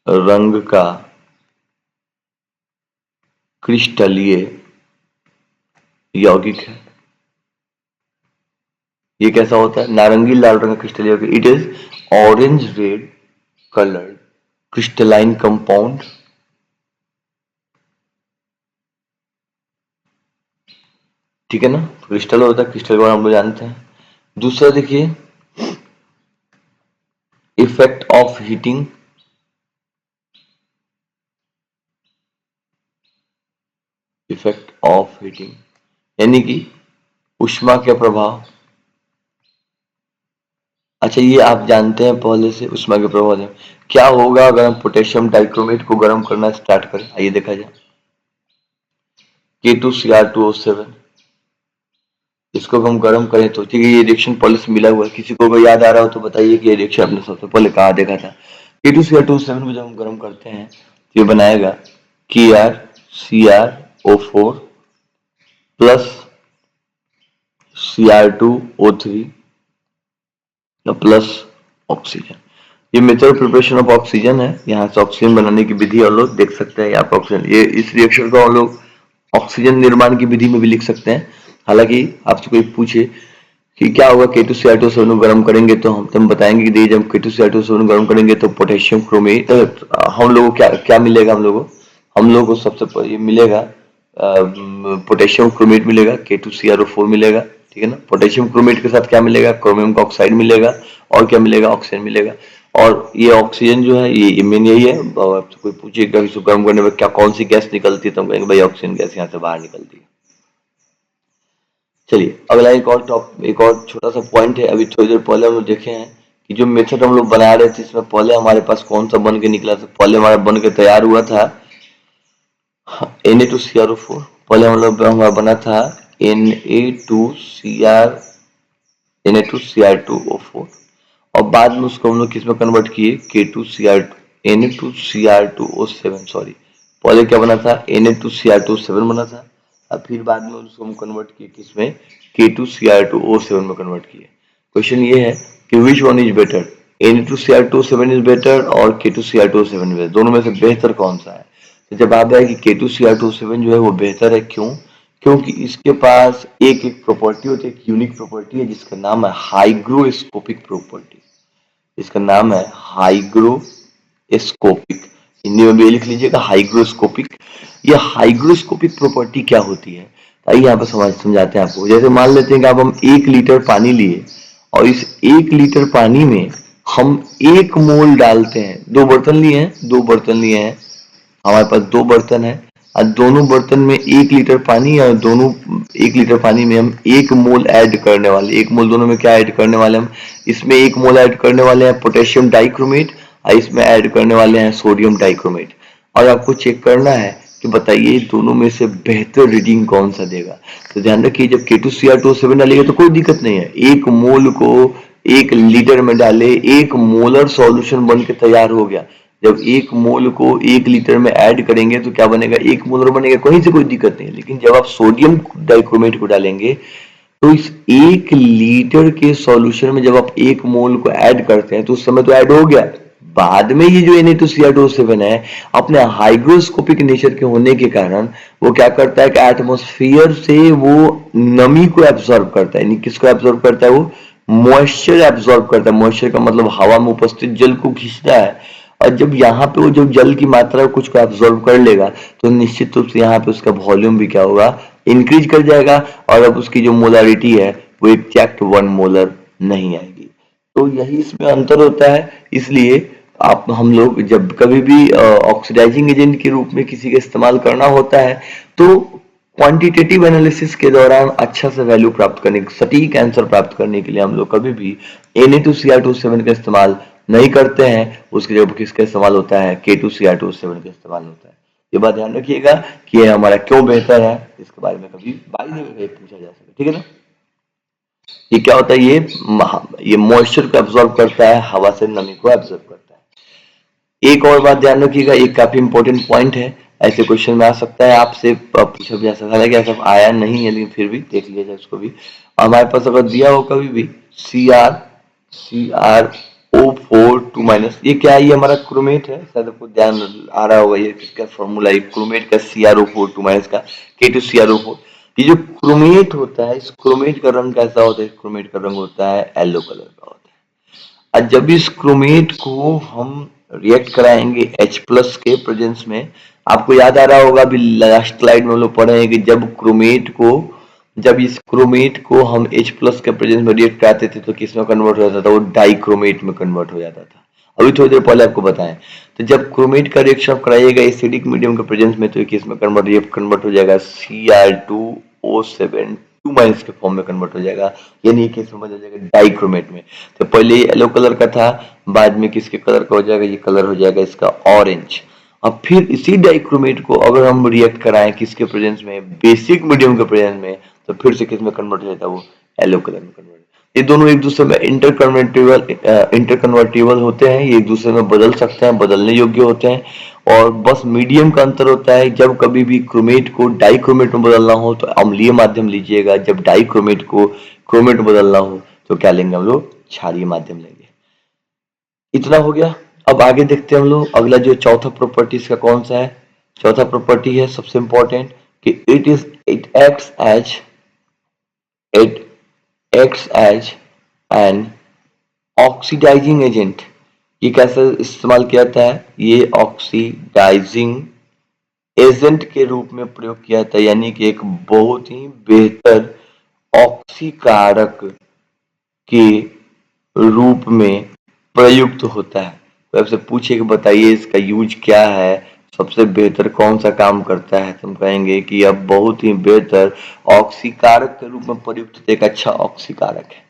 रंग का क्रिस्टलीय यौगिक है। ये कैसा होता है, नारंगी लाल रंग का क्रिस्टलीय यौगिक। It is orange red coloured crystalline compound, ठीक है ना। क्रिस्टल होता है, क्रिस्टल को हम लोग जानते हैं। दूसरा देखिए effect of heating, effect of heating यानी कि उष्मा के प्रभाव। अच्छा ये आप जानते हैं पहले से, उष्मा के प्रभाव में क्या होगा अगर हम पोटेशियम डाइक्रोमेट को गर्म करना स्टार्ट करें। आइए देखा जाए, K2Cr2O7 इसको हम गर्म करें तो ठीक है, ये रिएक्शन पहले से मिला हुआ है। किसी को अगर याद आ रहा हो तो बताइए कि ये रिएक्शन आपने सबसे पहले कहाँ देखा था। K2Cr2O7 को जब हम गर्म करते हैं तो ये बनाएगा KrCrO4 plus Cr2O3 plus oxygen. ये मेथड प्रिपरेशन ऑफ ऑक्सीजन है। यहाँ से ऑक्सीजन बनाने की विधि हम लोग देख सकते हैं। यहाँ पर ऑक्सीजन, ये इस रिएक्शन को हम लोग ऑक्सीजन निर्माण की विधि में भी लिख सकते हैं। हालांकि आपसे कोई पूछे कि क्या होगा K2Cr2O7 को गर्म करेंगे तो हम बताएंगे कि जब K2Cr2O7 को गर्म करेंगे तो पोटेशियम क्रोमेट हम लोगों को क्या मिलेगा, हम लोगों को सबसे ये मिलेगा पोटेशियम क्रोमेट मिलेगा, K2Cr4 मिलेगा, ठीक है ना। पोटेशियम क्रोमेट के साथ क्या मिलेगा, क्रोमियम का ऑक्साइड मिलेगा, और क्या मिलेगा, ऑक्सीजन मिलेगा। और ये ऑक्सीजन जो है ये मेन यही है। और कोई पूछेगा इसको गर्म करने में क्या कौन सी गैस निकलती है तो हम कहेंगे भाई ऑक्सीजन गैस यहाँ से बाहर निकलती है। चलिए अगला एक और छोटा सा पॉइंट है। अभी थोड़ी देर पहले हम लोग देखे हैं कि जो मेथड हम लोग बना रहे थे इसमें पहले हमारे पास कौन सा बन के निकला था। पहले हमारा बन के तैयार हुआ था Na2CrO4। पहले हम लोग हमारा बना था Na2Cr2O4 और बाद में उसको हम लोग किस में कन्वर्ट किए, Na2Cr2O7 सॉरी। पहले क्या बना था, Na2Cr2O7 बना था और फिर बाद में उसको हम कन्वर्ट किए किसमें, K2Cr2O7 में कन्वर्ट किए। क्वेश्चन ये है कि which one is better, Na2Cr2O7 is better और K2Cr2O7 इज बेटर, दोनों में से बेहतर कौन सा है। तो जवाब है कि K2Cr2O7 जो है वो बेहतर है। क्यों, क्योंकि इसके पास एक प्रॉपर्टी होती है, एक यूनिक प्रॉपर्टी है जिसका नाम है हाइग्रोस्कोपिक प्रॉपर्टी। इसका नाम है हाइग्रोस्कोपिक, हिंदी में भी लिख लीजिएगा हाइग्रोस्कोपिक। यह हाइग्रोस्कोपिक प्रॉपर्टी क्या होती है, आइए यहाँ पर समझाते हैं आपको। जैसे मान लेते हैं कि आप हम 1 लीटर पानी लिए और इस 1 लीटर पानी में हम 1 मोल डालते हैं। 2 बर्तन लिए हैं, हमारे पास 2 बर्तन है और दोनों बर्तन में 1 लीटर पानी और दोनों 1 लीटर पानी में हम 1 मोल ऐड करने वाले। 1 मोल दोनों में क्या ऐड करने वाले हम, इसमें 1 मोल ऐड करने वाले हैं पोटेशियम डाइक्रोमेट और इसमें ऐड करने वाले हैं सोडियम डाइक्रोमेट। और आपको चेक करना है कि बताइए दोनों में से बेहतर रीडिंग कौन सा देगा। तो ध्यान रखिए जब K2Cr2O7 डालिएगा तो कोई दिक्कत नहीं है, 1 मोल को 1 लीटर में डाले, 1 मोलर सॉल्यूशन बन के तैयार हो गया। जब 1 मोल को 1 लीटर में ऐड करेंगे तो क्या बनेगा, 1 मोलर बनेगा, कहीं से कोई दिक्कत नहीं है। लेकिन जब आप सोडियम डाइक्रोमेट को डालेंगे तो इस 1 लीटर के सॉल्यूशन में जब आप 1 मोल को ऐड करते हैं तो उस समय तो ऐड हो गया, बाद में ये जो Na2Cr2O7 है अपने हाइग्रोस्कोपिक नेचर के होने के कारण वो क्या करता है कि एटमॉस्फेयर से वो नमी को एब्जॉर्ब करता है। किसको एब्जॉर्ब करता है, वो मॉइस्चर एब्जॉर्ब करता है। मॉइस्चर का मतलब हवा में उपस्थित जल को खींचता है, और जब यहाँ पे वो जब जल की मात्रा कुछ को एब्जॉर्ब कर लेगा तो निश्चित रूप से यहाँ पे उसका वॉल्यूम भी क्या होगा, इंक्रीज कर जाएगा, और अब उसकी जो मोलारिटी है वो एग्जैक्ट 1 मोलर नहीं आएगी। तो यही इसमें अंतर होता है। इसलिए आप हम लोग जब कभी भी ऑक्सीडाइजिंग एजेंट के रूप में किसी का इस्तेमाल करना होता है तो क्वांटिटेटिव एनालिसिस के दौरान अच्छा से वैल्यू प्राप्त करने, सटीक आंसर प्राप्त करने के लिए हम लोग कभी भी Na2Cr2O7 का इस्तेमाल नहीं करते हैं। उसकी जगह किसका इस्तेमाल होता है, K2Cr2O7 का इस्तेमाल होता है। ये बात ध्यान रखिएगा कि ये हमारा क्यों बेहतर है, इसके बारे में कभी बाय द वे पूछा जा सके, ठीक है ना। ये क्या होता है, ये मॉइस्चर को एब्जॉर्ब करता है, हवा से नमी को एब्जॉर्ब करता है। एक और बात ध्यान रखिएगा, एक काफी इंपॉर्टेंट पॉइंट है, ऐसे क्वेश्चन में आ सकता है आपसे, पूछा भी जा सकता है, ऐसा आया नहीं है लेकिन फिर भी देख लिया जाए उसको भी। हमारे पास अगर दिया हो कभी भी CrO4 2 ये क्या है, ये हमारा क्रोमेट है, शायद आपको ध्यान आ रहा होगा, ये किसका फॉर्मूला है क्रोमेट का, CrO4 2 का K2Cr4। ये जो क्रोमेट होता है, इस क्रोमेट का रंग कैसा होता है, क्रोमेट का रंग होता है येलो कलर का होता है। और जब इस क्रोमेट को हम रिएक्ट कराएंगे H प्लस के प्रेजेंस में, आपको याद आ रहा होगा अभी लास्ट स्लाइड में हम लोग पढ़े हैं कि जब इस क्रोमेट को हम H प्लस के प्रेजेंस में रिएक्ट कराते थे तो किस में कन्वर्ट हो जाता था, वो डाइक्रोमेट में कन्वर्ट हो जाता था। अभी थोड़ी देर पहले आपको बताएं, तो जब क्रोमेट का रिएक्शन आप कराइएगा एसिडिक मीडियम के प्रेजेंस में तो ये किस में कन्वर्ट हो जाएगा, Cr2O7 2 के फॉर्म में कन्वर्ट हो जाएगा, यानी किस में बदल जाएगा, डाइक्रोमेट में। तो पहले ये येलो कलर का था, बाद में किसके कलर का हो जाएगा, ये कलर हो जाएगा इसका ऑरेंज। अब फिर इसी डाइक्रोमेट को अगर हम रिएक्ट कराएं किसके प्रेजेंस में, बेसिक मीडियम के प्रेजेंस में, तो फिर से किस में कन्वर्ट हो जाता है, वो येलो कलर में कन्वर्ट। ये दोनों एक दूसरे में इंटर कन्वर्टेबल होते हैं, ये एक दूसरे में बदल सकते हैं, बदलने योग्य होते हैं, और बस मीडियम का अंतर होता है। जब कभी भी क्रोमेट को डाइक्रोमेट में बदलना हो तो अम्लीय माध्यम लीजिएगा, जब डाइक्रोमेट को क्रोमेट में बदलना हो तो क्या लेंगे हम लोग, क्षारीय माध्यम लेंगे। इतना हो गया। अब आगे देखते हैं हम लोग, अगला जो चौथा प्रॉपर्टी इसका कौन सा है, चौथा प्रॉपर्टी है सबसे इंपॉर्टेंट कि it acts as an oxidizing agent. ये कैसे इस्तेमाल किया जाता है, ये ऑक्सीडाइजिंग एजेंट के रूप में प्रयोग किया जाता है, यानी कि एक बहुत ही बेहतर ऑक्सीकारक के रूप में प्रयुक्त होता है। तो आपसे पूछे कि बताइए इसका यूज क्या है, सबसे बेहतर कौन सा काम करता है, तो हम कहेंगे कि यह बहुत ही बेहतर ऑक्सीकारक के रूप में प्रयुक्त एक अच्छा ऑक्सीकारक है।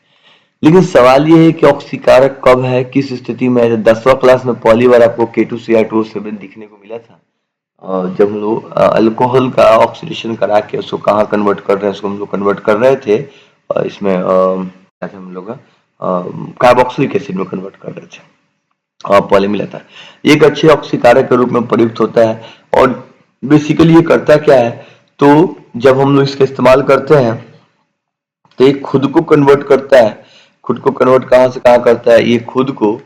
लेकिन सवाल ये है कि ऑक्सीकारक कब है, किस स्थिति में है। 10वां क्लास में पहली बार आपको K2Cr2O7 दिखने को मिला था, और जब हम लोग अल्कोहल का ऑक्सीडेशन करा के उसको कहाँ कन्वर्ट कर रहे हैं, उसको हम लोग कन्वर्ट कर रहे थे इसमें क्या था, हम लोग कार्बोक्सिलिक एसिड में कन्वर्ट कर रहे थे, पहले मिला था। एक अच्छे ऑक्सीकारक के रूप में प्रयुक्त होता है, और बेसिकली ये करता क्या है, तो जब हम लोग इसका इस्तेमाल करते हैं तो ये खुद को कन्वर्ट करता है। खुद को कन्वर्ट कहाँ से कहाँ करता है, ये खुद को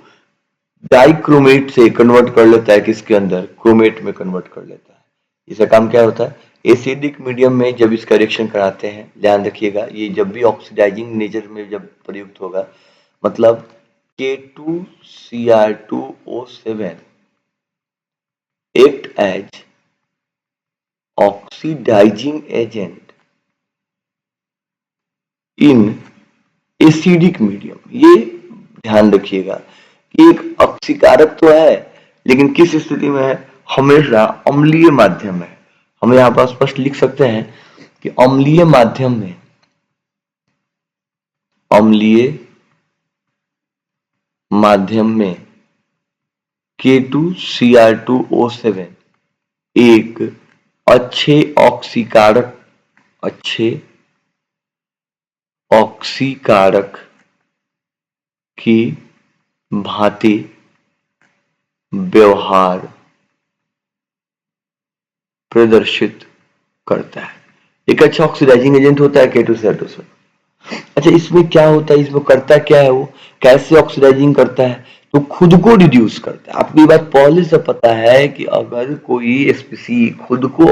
डाइक्रोमेट से कन्वर्ट कर लेता है, किसके अंदर, क्रोमेट में कन्वर्ट कर लेता है। इसका काम क्या होता है, एसिडिक मीडियम में जब इसका रिएक्शन कराते हैं, ध्यान रखिएगा ये जब भी ऑक्सीडाइजिंग नेचर में जब प्रयुक्त होगा, मतलब K2Cr2O7 act as oxidizing agent in acidic medium. ये ध्यान रखिएगा कि एक ऑक्सीकारक तो है, लेकिन किस स्थिति में है, हमेशा अम्लीय माध्यम में। हम यहाँ पर स्पष्ट लिख सकते हैं कि अम्लीय माध्यम में, अम्लीय माध्यम में K2Cr2O7 एक अच्छे ऑक्सीकारक की भांति व्यवहार प्रदर्शित करता है। एक अच्छा ऑक्सीडाइजिंग एजेंट होता है K2Cr2। अच्छा, इसमें क्या होता है, इसमें करता क्या है, वो कैसे ऑक्सीडाइजिंग करता है, तो खुद को रिड्यूस करता है। आपको ये बात पहले से पता है कि अगर कोई स्पीसी खुद को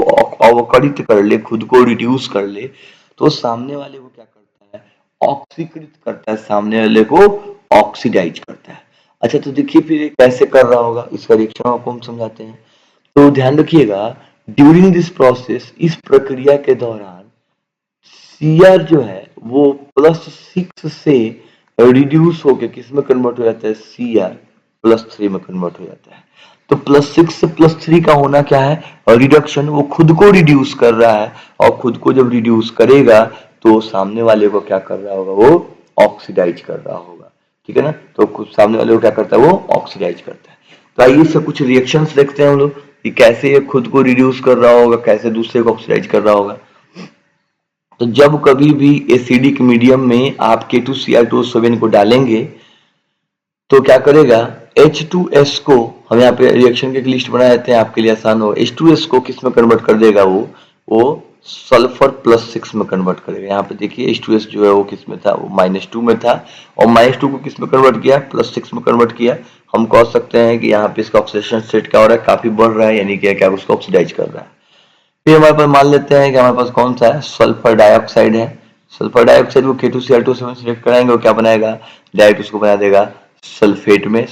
अवकरित कर ले, खुद को रिड्यूस कर ले, तो सामने वाले को क्या करता है, ऑक्सीकृत करता है, सामने वाले को ऑक्सीडाइज करता है। अच्छा, तो देखिए फिर ये कैसे कर रहा होगा, इसका रिएक्शन आपको हम समझाते हैं। तो ध्यान रखिएगा, ड्यूरिंग दिस प्रोसेस, इस प्रक्रिया के दौरान Cr जो है वो +6 से रिड्यूस होके किसमें कन्वर्ट हो जाता है, Cr+3 में कन्वर्ट हो जाता है। तो +6 से +3 का होना क्या है, रिडक्शन। वो खुद को रिड्यूस कर रहा है, और खुद को जब रिड्यूस करेगा तो सामने वाले को क्या कर रहा होगा, वो ऑक्सीडाइज कर रहा होगा। ठीक है ना, तो खुद सामने वाले को क्या करता है, वो ऑक्सीडाइज करता है। तो आइए इससे कुछ रिएक्शंस देखते हैं हम लोग कि कैसे ये खुद को रिड्यूस कर रहा होगा, कैसे दूसरे को ऑक्सीडाइज कर रहा होगा। तो जब कभी भी एसिडिक मीडियम में आप K2Cr2O7 को डालेंगे तो क्या करेगा, H2S को, हम यहाँ पे रिएक्शन की एक लिस्ट बना देते हैं आपके लिए आसान हो। H2S को किस में कन्वर्ट कर देगा, वो सल्फर +6 में कन्वर्ट करेगा। यहाँ पे देखिए H2S जो है वो किस में था, वो -2 में था, और -2 को किस में कन्वर्ट किया, +6 में कन्वर्ट किया। हम कह सकते हैं कि यहाँ पे इसका ऑक्सीडेशन स्टेट क्या हो रहा है, काफी बढ़ रहा है, यानी क्या उसको ऑक्सीडाइज कर रहा है। फिर हमारे पास मान लेते हैं कि हमारे पास कौन सा है, सल्फर डाइऑक्साइड है। सल्फर डाइऑक्साइड को K2Cr2 से सिलेक्ट कराएंगे, वो क्या बनाएगा, डायरेक्ट उसको बना देगा सल्फेट में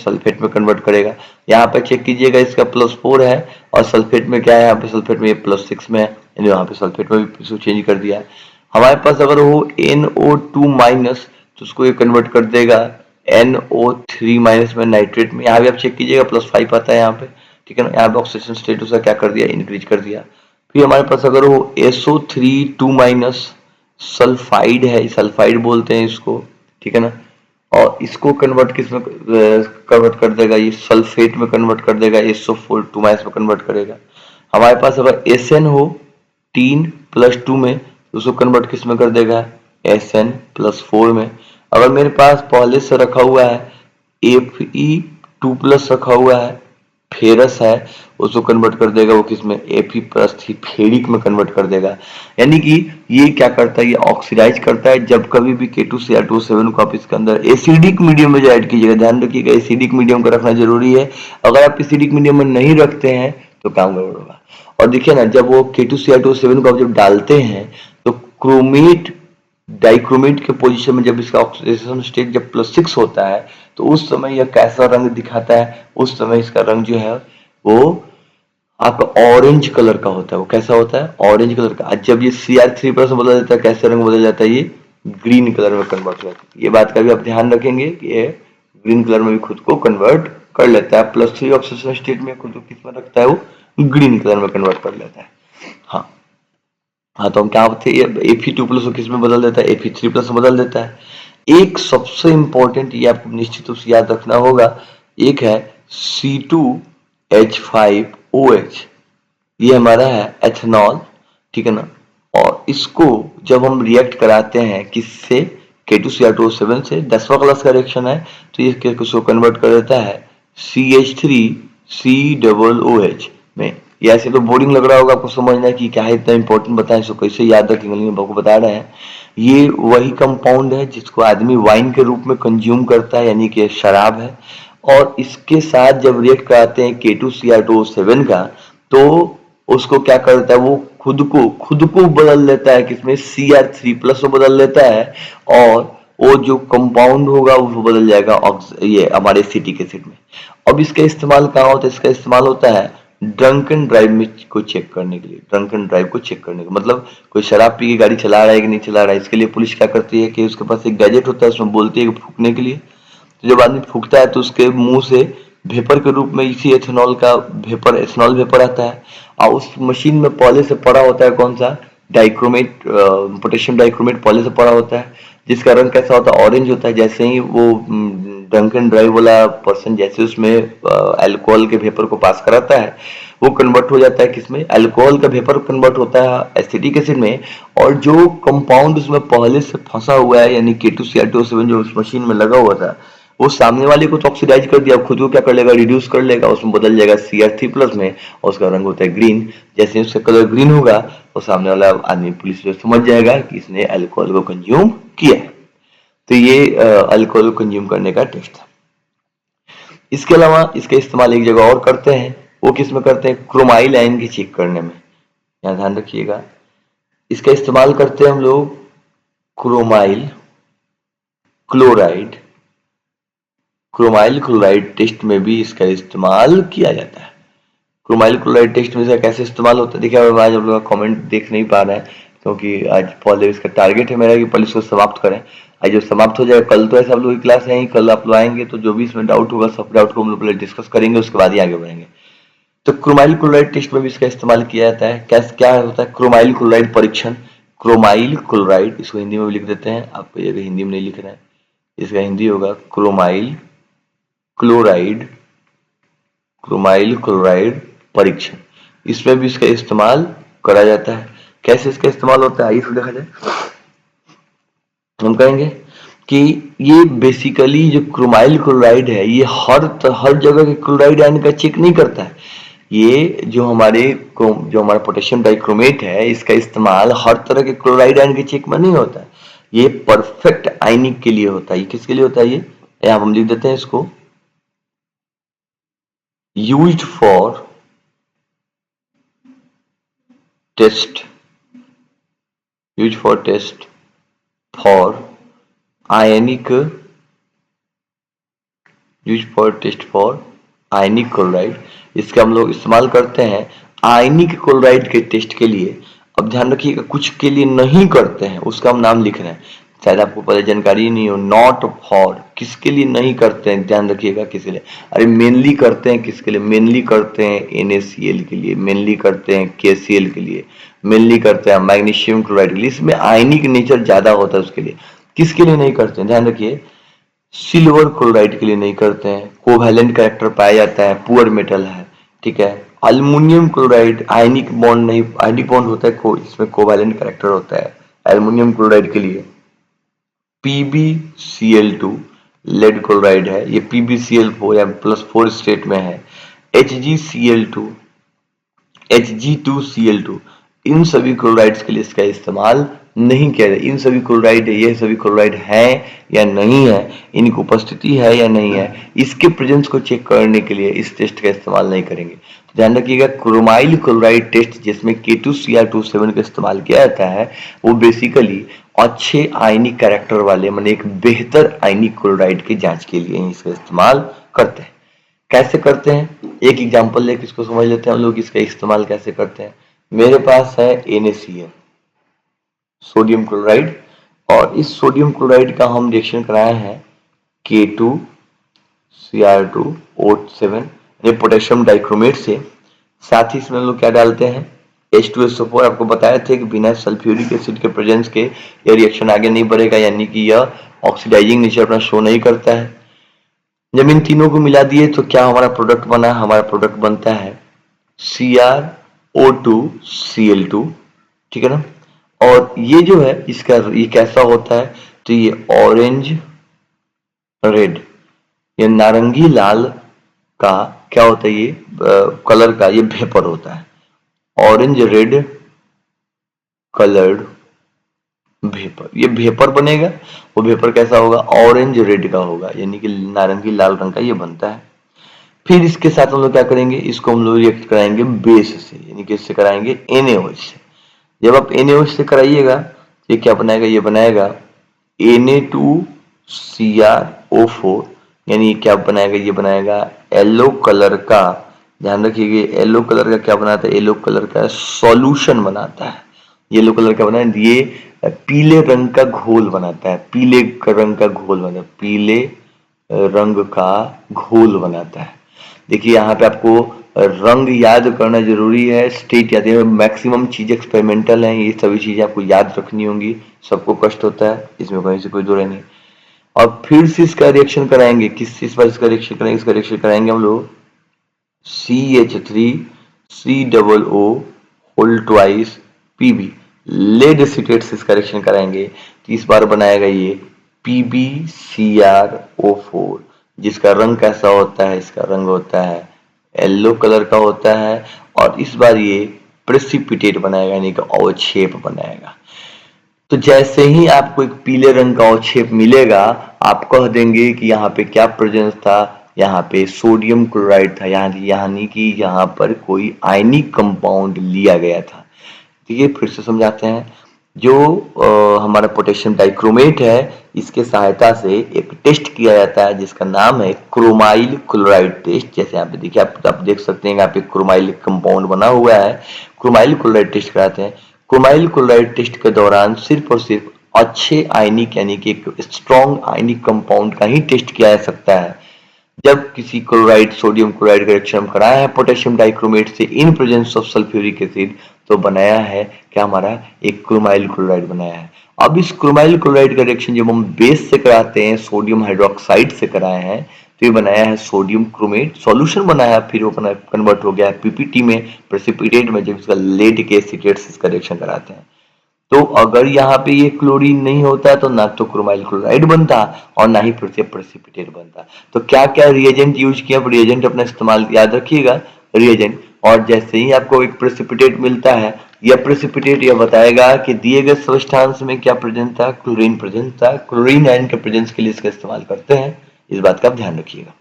कन्वर्ट करेगा। यहाँ पे चेक कीजिएगा, इसका +4 है, और सल्फेट में क्या है, यहाँ पे सल्फेट में +6 में है, यानी यहाँ पे सल्फेट में भी इसको चेंज कर दिया है। हमारे पास अगर वो NO2- तो उसको ये कन्वर्ट कर देगा NO3- में, नाइट्रेट में। यहाँ भी आप चेक कीजिएगा +5 आता है यहाँ पे। ठीक है ना, यहाँ पे ऑक्सीडेशन स्टेट उसका क्या कर दिया, इंक्रीज कर दिया। फिर हमारे पास अगर वो SO3 सल्फाइड है, सल्फाइड बोलते हैं इसको, ठीक है ना, और इसको कन्वर्ट किस में कन्वर्ट कर देगा, ये सल्फेट में कन्वर्ट कर देगा, SO4 में कन्वर्ट करेगा। हमारे पास अगर SN हो 3+2 में, तो उसको कन्वर्ट किस में कर देगा, SN+4 में। अगर मेरे पास पहले से रखा हुआ है Fe2+ रखा हुआ है, फेरस है, उसको कन्वर्ट कर देगा वो किसमें, Fe+3 फेरिक में कन्वर्ट कर देगा। यानी कि ये क्या करता है, ये ऑक्सीडाइज करता है। जब कभी भी K2Cr2O7 को आप इसके अंदर एसिडिक मीडियम में ऐड कीजिएगा, ध्यान रखिएगा एसिडिक मीडियम का रखना जरूरी है। अगर आप एसिडिक मीडियम में नहीं रखते हैं तो काम गड़बड़ होगा। और देखिए ना, जब वो K2Cr2O7 को आप जब डालते हैं तो क्रोमेट डाइक्रोमेट के पोजीशन में जब इसका ऑक्सीडेशन स्टेट जब +6 होता है, तो उस समय यह कैसा रंग दिखाता है, उस समय इसका रंग जो है वो आपका ऑरेंज कलर का होता है। वो कैसा होता है, ऑरेंज कलर का। जब ये Cr3+ में बदल जाता है, कैसे रंग बदल जाता है, ये ग्रीन कलर में कन्वर्ट हो जाता है। ये बात का भी आप ध्यान रखेंगे कि ये ग्रीन कलर में भी खुद को कन्वर्ट कर लेता है। +3 ऑक्सीडेशन स्टेट में खुद को किस में रखता है, वो ग्रीन कलर में कन्वर्ट कर लेता है। हाँ हाँ, तो हम क्या थे, Fe2+ को किस में बदल देता है, Fe3+ में बदल देता है। एक सबसे इंपॉर्टेंट, ये आपको निश्चित रूप से याद रखना होगा, एक है C2H5OH, ये हमारा है एथेनॉल, ठीक है ना। और इसको जब हम रिएक्ट कराते हैं किससे, K2Cr2O7 से, 10वां क्लास का रिएक्शन है, तो ये उसको कन्वर्ट कर देता है CH3COOH में। ये ऐसे तो बोरिंग लग रहा होगा आपको समझना कि क्या है, इतना इंपॉर्टेंट बताएं, इसको कैसे याद रखेंगे, लेकिन आपको बता रहे हैं ये वही कंपाउंड है जिसको आदमी वाइन के रूप में कंज्यूम करता है, यानी कि शराब है। और इसके साथ जब रिएक्ट कराते हैं K2Cr2O7 का, तो उसको क्या करता है, वो खुद को बदल लेता है, किसमें, Cr3+ में बदल लेता है, और वो जो कंपाउंड होगा वो बदल जाएगा ये हमारे एसिटिक एसिड में। अब इसका इस्तेमाल कहाँ होता है, इसका इस्तेमाल होता है ड्रंकन ड्राइव में को चेक करने के लिए। ड्रंकन ड्राइव को चेक करने का मतलब कोई शराब पी के गाड़ी चला रहा है कि नहीं चला रहा है, इसके लिए पुलिस क्या करती है कि उसके पास एक गैजेट होता है, उसमें बोलती है कि फूकने के लिए। तो जब आदमी फूकता है तो उसके मुंह से वेपर के रूप में इसी एथेनॉल का वेपर, एथेनॉल वेपर आता है, और उस मशीन में पहले से पड़ा होता है कौन सा, डाइक्रोमेट, पोटेशियम डाइक्रोमेट पहले से पड़ा होता है, जिसका रंग कैसा होता है, ऑरेंज होता है। जैसे ही वो ड्रंकन ड्राइव वाला पर्सन जैसे उसमें अल्कोहल के वेपर को पास कराता है, वो कन्वर्ट हो जाता है किसमें, अल्कोहल का वेपर कन्वर्ट होता है एसिटिक एसिड में। और जो कंपाउंड उसमें पहले से फंसा हुआ है, यानी K2Cr2O7 जो उस मशीन में लगा हुआ था, वो सामने वाले को तो ऑक्सीडाइज कर दिया, खुद को क्या कर लेगा, रिड्यूस कर लेगा, उसमें बदल जाएगा Cr3+ में, और उसका रंग होता है ग्रीन। जैसे उसका कलर ग्रीन होगा तो सामने वाला आदमी पुलिस समझ जाएगा कि इसने अल्कोहल को कंज्यूम किया है। तो ये अल्कोहल कंज्यूम करने का टेस्ट है। इसके अलावा इसका इस्तेमाल एक जगह और करते हैं, वो किस में करते हैं, क्रोमाइल आयन की चेक करने में। यहाँ ध्यान रखिएगा, इसका इस्तेमाल करते हैं हम लोग chromyl chloride, chromyl chloride test में भी इसका इस्तेमाल किया जाता है। क्रोमाइल क्लोराइड टेस्ट में इसका कैसे इस्तेमाल होता है, देखिए आज हम लोग कमेंट देख नहीं पा रहे हैं क्योंकि आज पहले इसका टारगेट है मेरा कि पहले इसको समाप्त करें। आज जो समाप्त हो जाएगा, कल तो ऐसा आप लोग की क्लास है ही, कल आप लोग आएंगे तो जो भी इसमें डाउट होगा सब डाउट को हम लोग पहले डिस्कस करेंगे, उसके बाद ही आगे बढ़ेंगे। तो क्रोमाइल क्लोराइड टेस्ट में भी इसका इस्तेमाल किया जाता है। क्या होता है क्रोमाइल क्लोराइड परीक्षण, क्रोमाइल क्लोराइड, इसको हिंदी में भी लिख देते हैं, आपको ये हिंदी में नहीं लिख रहे हैं, इसका हिंदी होगा क्रोमाइल क्लोराइड, क्रोमाइल क्लोराइड परीक्षण। इसमें भी इसका इस्तेमाल करा जाता है। कैसे इसका इस्तेमाल होता है आइए देखा जाए। हम कहेंगे कि ये बेसिकली जो क्रोमाइल क्लोराइड है ये हर जगह के क्लोराइड आयन का चेक नहीं करता है। ये जो हमारा पोटेशियम डाइक्रोमेट है, इसका इस्तेमाल हर तरह के क्लोराइड आयन के चेक में नहीं होता है। ये परफेक्ट आयनिक के लिए होता है। ये किसके लिए होता है, ये यहाँ हम लिख देते हैं इसको, used for test for ionic chloride. इसका हम लोग इस्तेमाल करते हैं आयनिक क्लोराइड के टेस्ट के लिए। अब ध्यान रखिएगा कुछ के लिए नहीं करते हैं, उसका हम नाम लिख रहे हैं, शायद आपको पहले जानकारी नहीं हो। नॉट फॉर किसके लिए नहीं करते हैं, ध्यान रखिएगा किसके लिए। अरे मेनली करते हैं किसके लिए, मेनली करते हैं NaCl के लिए, मेनली करते हैं KCl के लिए, मेनली करते हैं मैग्नीशियम क्लोराइड के लिए। इसमें आयनिक नेचर ज्यादा होता है उसके लिए। किसके लिए नहीं करते हैं, ध्यान रखिए, सिल्वर क्लोराइड के लिए नहीं करते हैं, कोवैलेंट कैरेक्टर पाया जाता है, पुअर मेटल है, ठीक है। अल्युमिनियम क्लोराइड आयनिक बॉन्ड नहीं, आयनिक बॉन्ड होता है, इसमें कोवैलेंट कैरेक्टर होता है। अल्युमिनियम क्लोराइड के लिए PbCl2 लेड क्लोराइड है, ये PbCl4 या +4 स्टेट में है। HgCl2, Hg2Cl2, इन सभी क्लोराइड्स के लिए इसका इस्तेमाल नहीं किया जाए। इन सभी क्लोराइड, ये सभी क्लोराइड है या नहीं है, इनकी उपस्थिति है या नहीं है, इसके प्रेजेंस को चेक करने के लिए इस टेस्ट का इस्तेमाल नहीं करेंगे। तो ध्यान रखिएगा क्रोमाइल क्लोराइड टेस्ट जिसमें K2Cr27 का इस्तेमाल किया जाता है, वो बेसिकली अच्छे आयनिक कैरेक्टर वाले, माने एक बेहतर आयनिक क्लोराइड की जांच के लिए इसका इस्तेमाल करते हैं। कैसे करते हैं, एक एग्जांपल लेकर इसको समझ लेते हैं हम लोग, इसका इस्तेमाल कैसे करते हैं। मेरे पास है NaCl, सोडियम क्लोराइड, और इस सोडियम क्लोराइड का हम रिएक्शन कराए हैं K2Cr2O7 ये पोटेशियम डाइक्रोमेट से। साथ ही इसमें हम लोग क्या डालते हैं, H2SO4। आपको बताया थे कि बिना सल्फ्यूरिक एसिड के प्रेजेंस के यह रिएक्शन आगे नहीं बढ़ेगा, यानी कि यह ऑक्सीडाइजिंग नेचर अपना शो नहीं करता है। जब इन तीनों को मिला दिए तो क्या हमारा प्रोडक्ट बना, हमारा प्रोडक्ट बनता है CrO2Cl2, ठीक है ना। और ये जो है इसका ये कैसा होता है, तो ये ऑरेंज रेड, ये नारंगी लाल का क्या होता है, ये कलर का ये वेपर होता है, ऑरेंज रेड कलर्ड वेपर। ये वेपर बनेगा, वो वेपर कैसा होगा, ऑरेंज रेड का होगा, यानी कि नारंगी लाल रंग का ये बनता है। फिर इसके साथ हम लोग क्या करेंगे, इसको हम लोग रिएक्ट कराएंगे बेस से, यानी कि इससे कराएंगे NaOH से। जब आप NaOH से कराइएगा ये क्या बनाएगा, ये बनाएगा Na2Cr O4, यानी क्या बनाएगा, ये बनाएगा येलो कलर का, ध्यान रखिएगा येलो कलर का क्या बनाता है, येलो कलर का सॉल्यूशन बनाता है। येलो कलर का बनाए, ये पीले रंग का घोल बनाता है, पीले रंग का घोल बनाता है, पीले रंग का घोल बनाता है। देखिए यहाँ पे आपको रंग याद करना जरूरी है, स्टेट याद है, मैक्सिमम चीज एक्सपेरिमेंटल है, ये सभी चीजें आपको याद रखनी होंगी, सबको कष्ट होता है, इसमें कहीं से कोई दो नहीं। और फिर से इसका रिएक्शन कराएंगे, किस चीज पर इसका रिएक्शन कराएंगे, इसका रिएक्शन कराएंगे हम लोग CH3COO2 Pb, लेड एसीटेट से इसका रिएक्शन कराएंगे, तो इस बार बनाएगा ये PbCrO4, जिसका रंग कैसा होता है? इसका रंग होता है येलो कलर का होता है, और इस बार ये प्रेसिपिटेट बनाएगा, यानी कि अवक्षेप बनाएगा। तो जैसे ही आपको एक पीले रंग का अवक्षेप मिलेगा, आप कह देंगे कि यहाँ पे क्या प्रेजेंस था? यहाँ पे सोडियम क्लोराइड था, यानी कि यहाँ पर कोई आयनिक कंपाउंड लिया गया था। ठीक है, फिर से समझाते हैं। जो हमारा पोटेशियम डाइक्रोमेट है, इसके सहायता से एक टेस्ट किया जाता है जिसका नाम है क्रोमाइल क्लोराइड टेस्ट। जैसे यहाँ पे देखिए, आप देख सकते हैं यहाँ पे क्रोमाइल कंपाउंड बना हुआ है, क्रोमाइल क्लोराइड टेस्ट कराते हैं। क्रोमाइल क्लोराइड टेस्ट के दौरान सिर्फ और सिर्फ अच्छे आयनिक, यानी कि एक स्ट्रॉन्ग आयनिक कंपाउंड का ही टेस्ट किया जा सकता है। जब किसी क्लोराइड, सोडियम क्लोराइड का रिएक्शन हम कराए हैं पोटेशियम डाइक्रोमेट से in presence of sulphuric acid, तो बनाया है क्या? हमारा एक क्रोमाइल क्लोराइड बनाया है। अब इस क्रोमाइल क्लोराइड का रिएक्शन जब हम बेस से कराते हैं, सोडियम हाइड्रोक्साइड से कराए हैं, तो ये बनाया है सोडियम क्रोमेट सॉल्यूशन बनाया, फिर वो कन्वर्ट हो गया है पीपीटी में, प्रेसिपिटेट में, जब इसका लेड के एसीटेट से इसका रिएक्शन कराते हैं। तो अगर यहाँ पे ये क्लोरीन नहीं होता तो ना तो क्रोमाइल क्लोराइड बनता और ना ही फिर से प्रेसिपिटेट बनता। तो क्या क्या रिएजेंट यूज किया? रिएजेंट अपना इस्तेमाल याद रखिएगा, रिएजेंट। और जैसे ही आपको एक प्रेसिपिटेट मिलता है, यह प्रेसिपिटेट यह बताएगा कि दिए गए सब्सटेंस में क्या प्रेजेंट था? क्लोरीन प्रेजेंट था। क्लोरीन आयन के प्रेजेंस के लिए इसका इस्तेमाल करते हैं, इस बात का आप ध्यान रखिएगा।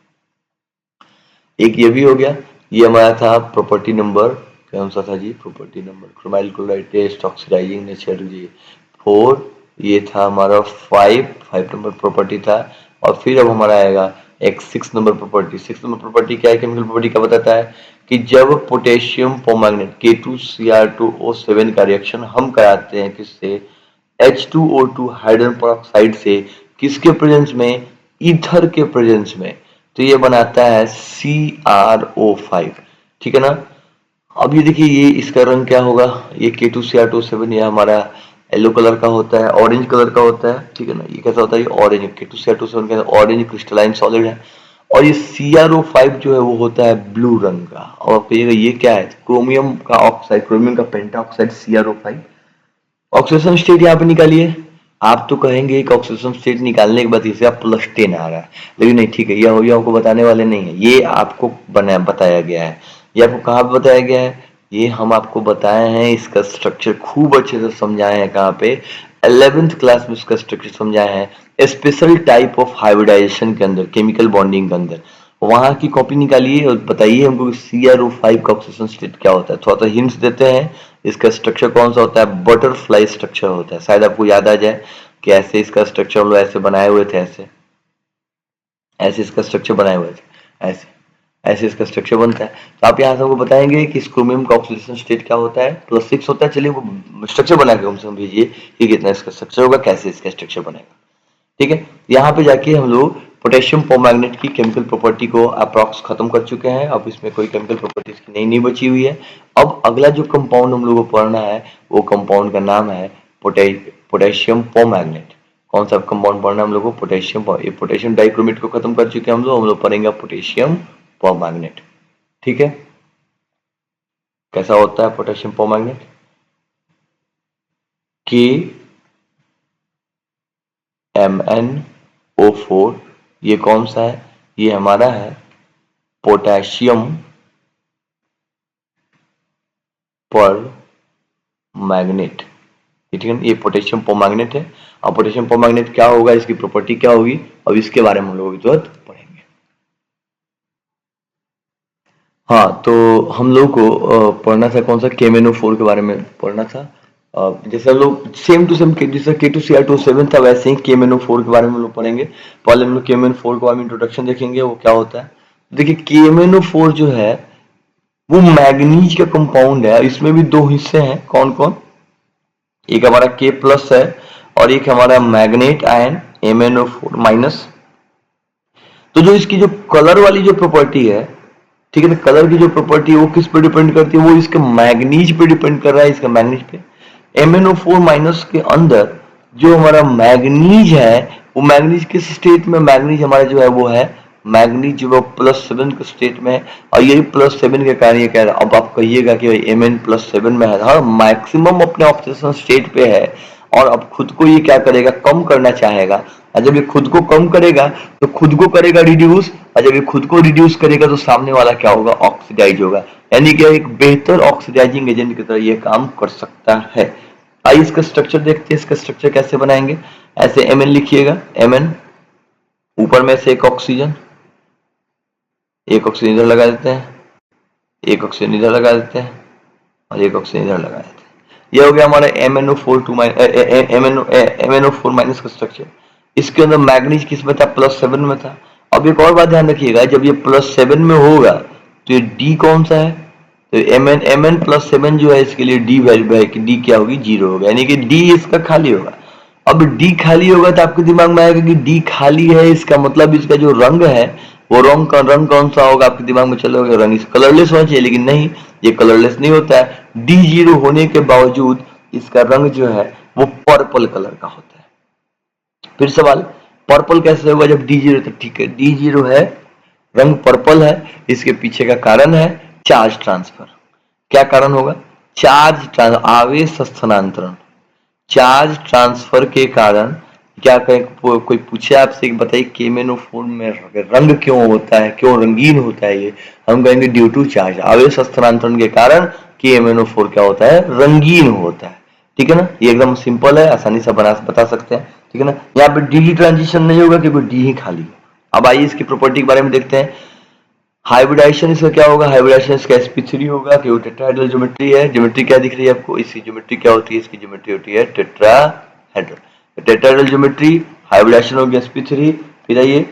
एक ये भी हो गया। ये हमारा था प्रॉपर्टी नंबर, कौन सा था जी? Property number chromyl chloride test, oxidizing nature जी 4। ये था हमारा 5 नंबर प्रॉपर्टी था। और फिर अब हमारा आएगा एक 6 नंबर प्रॉपर्टी। 6 नंबर प्रॉपर्टी क्या है? केमिकल प्रॉपर्टी क्या बताता है कि जब पोटेशियम परमैंगनेट K2Cr2O7 का रिएक्शन हम कराते हैं किससे? H2O2 हाइड्रोजन पेरोक्साइड से, किसके प्रेजेंस में? ईथर के प्रेजेंस में। तो ये बनाता है CrO5। ठीक है ना? अब ये देखिए, ये इसका रंग क्या होगा? ये K2Cr2O7 ये हमारा येलो कलर का होता है, ऑरेंज कलर का होता है। ठीक है ना? ये कैसा होता है? ये ऑरेंज, K2Cr2O7 के अंदर ऑरेंज क्रिस्टलाइन सॉलिड है। और ये CrO5 जो है वो होता है ब्लू रंग का। और आप कहिएगा ये क्या है? क्रोमियम का ऑक्साइड, क्रोमियम का पेंटाऑक्साइड CrO5। ऑक्सीडेशन स्टेट यहाँ पे निकालिए। आप तो कहेंगे कि ऑक्सीडेशन स्टेट निकालने के बाद इसका +10 आ रहा है, लेकिन नहीं, ठीक है, यह आपको बताने वाले नहीं है, ये आपको बताया गया है। ये आपको कहाँ पे बताया गया है? ये हम आपको बताए हैं, इसका स्ट्रक्चर खूब अच्छे से समझाए हैं। कहाँ पे? 11th क्लास में इसका स्ट्रक्चर समझाए हैं, स्पेशल टाइप ऑफ हाइब्रिडाइजेशन के अंदर, केमिकल बॉन्डिंग के अंदर। वहां की कॉपी निकालिए और बताइए हमको CrO5 का ऑक्सीडेशन स्टेट क्या होता है। थोड़ा सा हिंट्स देते हैं। इसका स्ट्रक्चर कौन सा होता है? बटरफ्लाई स्ट्रक्चर होता है। शायद आपको याद आ जाए कि ऐसे इसका स्ट्रक्चर हम लोग ऐसे बनाए हुए थे, ऐसे ऐसे इसका स्ट्रक्चर बनाए हुए थे, ऐसे ऐसे इसका स्ट्रक्चर बनता है। तो आप यहाँ से हमको बताएंगे कि इस क्रोमियम का ऑक्सीडेशन स्टेट क्या होता है? +6 होता है। चलिए वो स्ट्रक्चर बना के हमसे भेजिए कि कितना इसका स्ट्रक्चर होगा, कैसे इसका स्ट्रक्चर बनेगा। ठीक है, यहाँ पे जाके हम लोग पोटेशियम परमैंगनेट की केमिकल प्रॉपर्टी को अप्रॉक्स खत्म कर चुके हैं। अब इसमें कोई केमिकल प्रॉपर्टी इसकी नहीं बची हुई है। अब अगला जो कंपाउंड हम लोग को पढ़ना है, वो कंपाउंड का नाम है पोटेशियम परमैंगनेट। कौन सा कंपाउंड पढ़ना है हम लोग को? पोटेशियम डाइक्रोमेट को खत्म कर चुके हैं हम लोग पढ़ेंगे पोटेशियम परमैंगनेट। ठीक है, कैसा होता है पोटेशियम परमैंगनेट? KMnO4, ये कौन सा है? ये हमारा है पोटेशियम परमैंगनेट। ठीक है, ये पोटेशियम परमैंगनेट है। अब पोटेशियम परमैंगनेट क्या होगा, इसकी प्रॉपर्टी क्या होगी, अब इसके बारे में हम लोग तुरंत पढ़ेंगे। हाँ, तो हम लोग को पढ़ना था कौन सा? KMnO4 के बारे में पढ़ना था। जैसे हम लोग सेम टू सेम जैसे K2Cr2O7 था, वैसे ही KMnO4 के बारे में हम लोग पढ़ेंगे। पहले हम लोग KMnO4 के बारे में इंट्रोडक्शन देखेंगे, वो क्या होता है। देखिए, KMnO4 जो है वो मैग्नीज का कंपाउंड है। इसमें भी दो हिस्से हैं, कौन कौन? एक हमारा K+ है और एक हमारा मैग्नेट आयन MnO4-। तो जो इसकी जो कलर वाली जो प्रॉपर्टी है, ठीक है ना, कलर की जो प्रॉपर्टी है वो किस पे डिपेंड करती है? वो इसके मैग्नीज पे डिपेंड कर रहा है, इसका मैग्नीज पे। MnO4- के अंदर जो हमारा मैग्नीज है, वो मैग्नीज किस स्टेट में? मैग्नीज हमारा जो है वो है मैग्नीज जो +7 के स्टेट में है। और यही +7 के कारण ये कह रहा है। अब आप कहिएगा कि भाई Mn +7 में है, हाँ, मैक्सिमम अपने ऑक्सीडेशन स्टेट पे है। और अब खुद को ये क्या करेगा, कम करना चाहेगा। और जब ये खुद को कम करेगा तो खुद को करेगा रिड्यूस, और जब ये खुद को रिड्यूस करेगा तो सामने वाला क्या होगा, ऑक्सीडाइज होगा। यानी कि एक बेहतर ऑक्सीडाइजिंग एजेंट की तरह ये काम कर सकता है। आइए इसका स्ट्रक्चर देखते हैं। इसका स्ट्रक्चर कैसे बनाएंगे, ऐसे Mn लिखिएगा, Mn ऊपर में से एक ऑक्सीजन इधर लगा देते हैं, एक ऑक्सीजन इधर लगा देते हैं, और एक ऑक्सीजन इधर लगा देते हैं। ये हो गया हमारा MnO4 माइनस का स्ट्रक्चर। इसके अंदर मैग्नीज किस में था, +7 में था। अब एक और बात ध्यान रखिएगा, जब ये +7 में होगा तो ये D कौन सा है, तो Mn+7 जो है इसके लिए D वैल्यू है कि D क्या होगी, 0 होगा, यानी कि D इसका खाली होगा। अब D खाली होगा तो आपके दिमाग में आएगा कि D खाली है, इसका मतलब इसका जो रंग है वो रंग कौन सा होगा, आपके दिमाग में चलेगा रंग इस कलरलेस होना चाहिए, लेकिन नहीं, ये कलरलेस नहीं होता है। D 0 होने के बावजूद इसका रंग जो है वो पर्पल कलर का होता है। फिर सवाल, पर्पल कैसे होगा जब D 0, तो ठीक है, D 0 है, रंग पर्पल है, इसके पीछे का कारण है चार्ज ट्रांसफर। क्या कारण होगा, आवेश स्थानांतरण। चार्ज ट्रांसफर के कारण क्या कहें, कोई पूछे आपसे बताइए KMnO4 में रंग क्यों होता है, क्यों रंगीन होता है, ये हम कहेंगे ड्यू टू चार्ज, आवेश स्थानांतरण के कारण KMnO4 क्या होता है, रंगीन होता है। ठीक है ना, ये एकदम सिंपल है, आसानी से बता सकते हैं। ठीक है ना, यहाँ पे डी ट्रांजिशन नहीं होगा क्योंकि डी ही खाली है। अब आइए इसकी प्रॉपर्टी के बारे में देखते हैं। हाइब्रिडाइजेशन इसका क्या होगा, हाइब्रिडाइजेशन इसका sp3 होगा क्योंकि टेट्राहेड्रल ज्योमेट्री है। ज्योमेट्री क्या दिख रही है आपको, इसकी ज्योमेट्री क्या होती है, इसकी ज्योमेट्री होती है टेट्राहेड्रल। टेट्राहेड्रल ज्योमेट्री, हाइब्रिडाइजेशन हो गया sp3। फिर आइए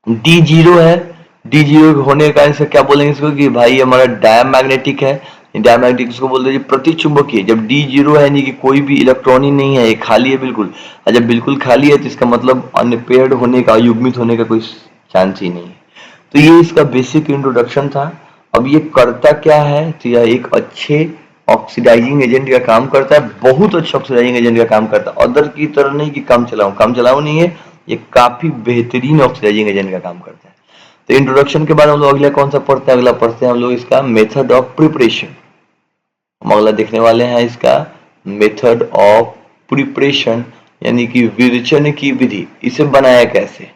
D0 है, D0 होने के कारण से क्या बोलेंगे इसको कि भाई हमारा डायमैग्नेटिक है। डायमैग्नेटिक इसको बोलते हैं प्रतिचुंबकीय। जब D0 है यानी कि कोई भी इलेक्ट्रॉन ही नहीं है, ये खाली है बिल्कुल, और जब बिल्कुल खाली है तो इसका मतलब अनपेयर्ड होने का, युग्मित होने का कोई चांस ही नहीं है। तो ये इसका बेसिक इंट्रोडक्शन था। अब ये करता क्या है, तो यह एक अच्छे ऑक्सीडाइजिंग एजेंट का काम करता है, बहुत अच्छा ऑक्सीडाइजिंग एजेंट का काम करता है। अदर की तरह नहीं कि काम चलाऊ नहीं है, ये काफी बेहतरीन ऑक्सीडाइजिंग एजेंट का काम करता है। तो इंट्रोडक्शन के बाद हम लोग अगला कौन सा पढ़ते हैं, अगला पढ़ते हैं हम लोग इसका मेथड ऑफ प्रिपरेशन। हम अगला देखने वाले हैं इसका मेथड ऑफ प्रिपरेशन, यानी कि विरेचन की विधि। इसे बनाया कैसे,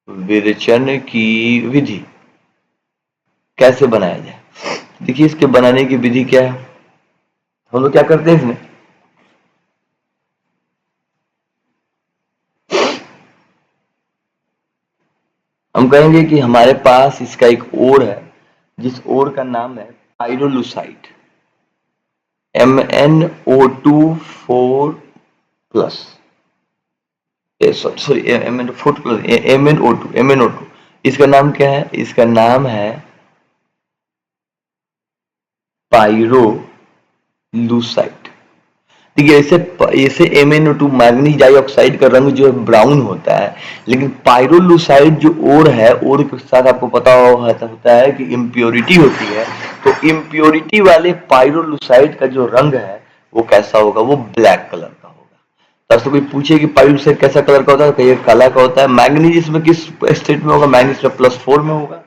विरेचन की विधि कैसे बनाया जाए। देखिए इसके बनाने की विधि क्या है, हम लोग क्या करते हैं इसमें, हम कहेंगे कि हमारे पास इसका एक ओर है, जिस ओर का नाम है पाइरोलुसाइड, MnO2 सॉरी MnO2। इसका नाम क्या है, इसका नाम है पाइरोलुसाइड। देखिए ऐसे MnO2 मैग्नीज डाइऑक्साइड का रंग जो है ब्राउन होता है, लेकिन पाइरोलुसाइड जो ओर है, ओर के साथ आपको पता होता है कि इम्प्योरिटी होती है। तो इम्प्योरिटी वाले पाइरोलुसाइड का जो रंग है वो कैसा होगा, वो ब्लैक कलर का होगा। तो कोई पूछे कि पाइरोलुसाइड कैसा कलर का होता है, तो ये काला का होता है। मैग्नीज इसमें किस स्टेट में होगा, मैग्नीज में +4 में होगा।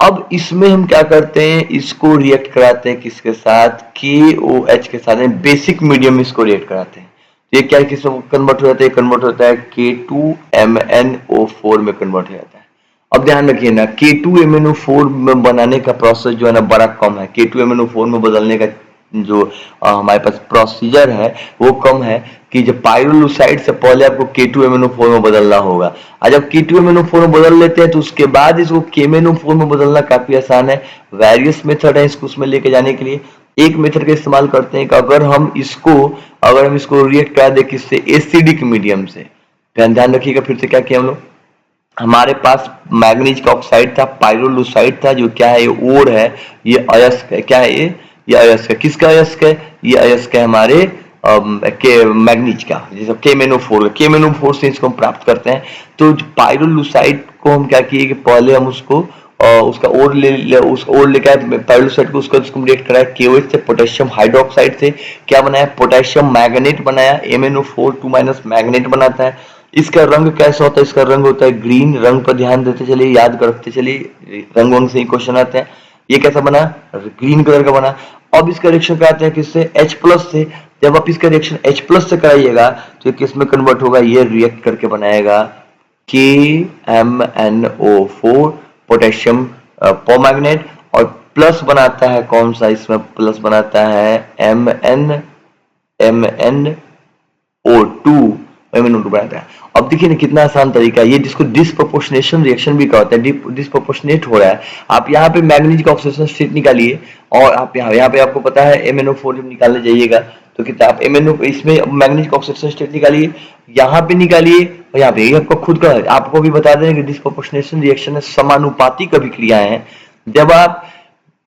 अब इसमें हम क्या करते हैं, इसको रिएक्ट कराते हैं किसके साथ, KOH के साथ, बेसिक मीडियम इसको रिएक्ट कराते हैं। तो ये क्या किस में कन्वर्ट हो जाता है, कन्वर्ट होता है K2MnO4 में कन्वर्ट हो जाता है। अब ध्यान रखिए ना, K2MnO4 में बनाने का प्रोसेस जो है ना बड़ा कम है। K2MnO4 में बदलने का जो हमारे पास प्रोसीजर है वो कम है, कि जब पाइरोलुसाइड से पहले आपको K2MnO4 में बदलना होगा, और जब K2MnO4 में बदल लेते हैं तो उसके बाद इसको KMnO4 में बदलना काफी आसान है। वेरियस मेथड है इसको उसमें लेके जाने के लिए। एक मेथड का इस्तेमाल करते हैं कि अगर हम इसको रिएक्ट करा दे किससे, एसिडिक मीडियम से। ध्यान रखिएगा फिर से क्या किया हम लोग, हमारे पास मैग्नीज का ऑक्साइड था, पाइरोलुसाइड था, जो क्या है ये ओर है, ये अयस्क है। क्या है ये अयस्क है। किसका अयस्क है, ये अयस्क है हमारे के मैग्नीज का, जैसे KMnO4 से इसको हम प्राप्त करते हैं। तो पाइरोलुसाइड को हम क्या किए कि पहले हम उसका ओर लेके आए पाइरोलुसाइड को, उसको रिएक्ट कराया KOH से, पोटेशियम हाइड्रोक्साइड से। क्या बनाया, पोटेशियम मैग्नेट बनाया, MnO4 मैग्नेट बनाता है। इसका रंग कैसा होता है, इसका रंग होता है ग्रीन। रंग पर ध्यान देते चलिए, याद करते चलिए, रंग से ही क्वेश्चन आते हैं। ये कैसा बना, ग्रीन कलर का बना। अब इसका रिएक्शन कराते हैं किससे, H+ से। जब आप इसका रिएक्शन H प्लस से कराइएगा तो किस में कन्वर्ट होगा, ये रिएक्ट करके बनाएगा KMnO4 पोटेशियम परमैंगनेट, और प्लस बनाता है कौन सा, इसमें प्लस बनाता है MnO2 बनाता है। अब देखिए ना कितना आसान तरीका है ये, जिसको डिस्प्रोपोर्शनेशन रिएक्शन भी कहते हैं, डिस्प्रोपोर्शनेट हो रहा है। आप यहाँ पे मैग्नीज का ऑक्सीडेशन स्टेट निकालिए, और आप यहाँ पे आपको पता है MnO4 जब निकालने जाइएगा तो कितना आप MnO इसमें मैग्नीज का ऑक्सीडेशन स्टेट निकालिए, यहाँ पे निकालिए, और यहाँ पे ये आपको खुद का आपको भी बता दें कि डिस्प्रोपोर्शनेशन रिएक्शन में समानुपातिक अभिक्रियाएं हैं। जब आप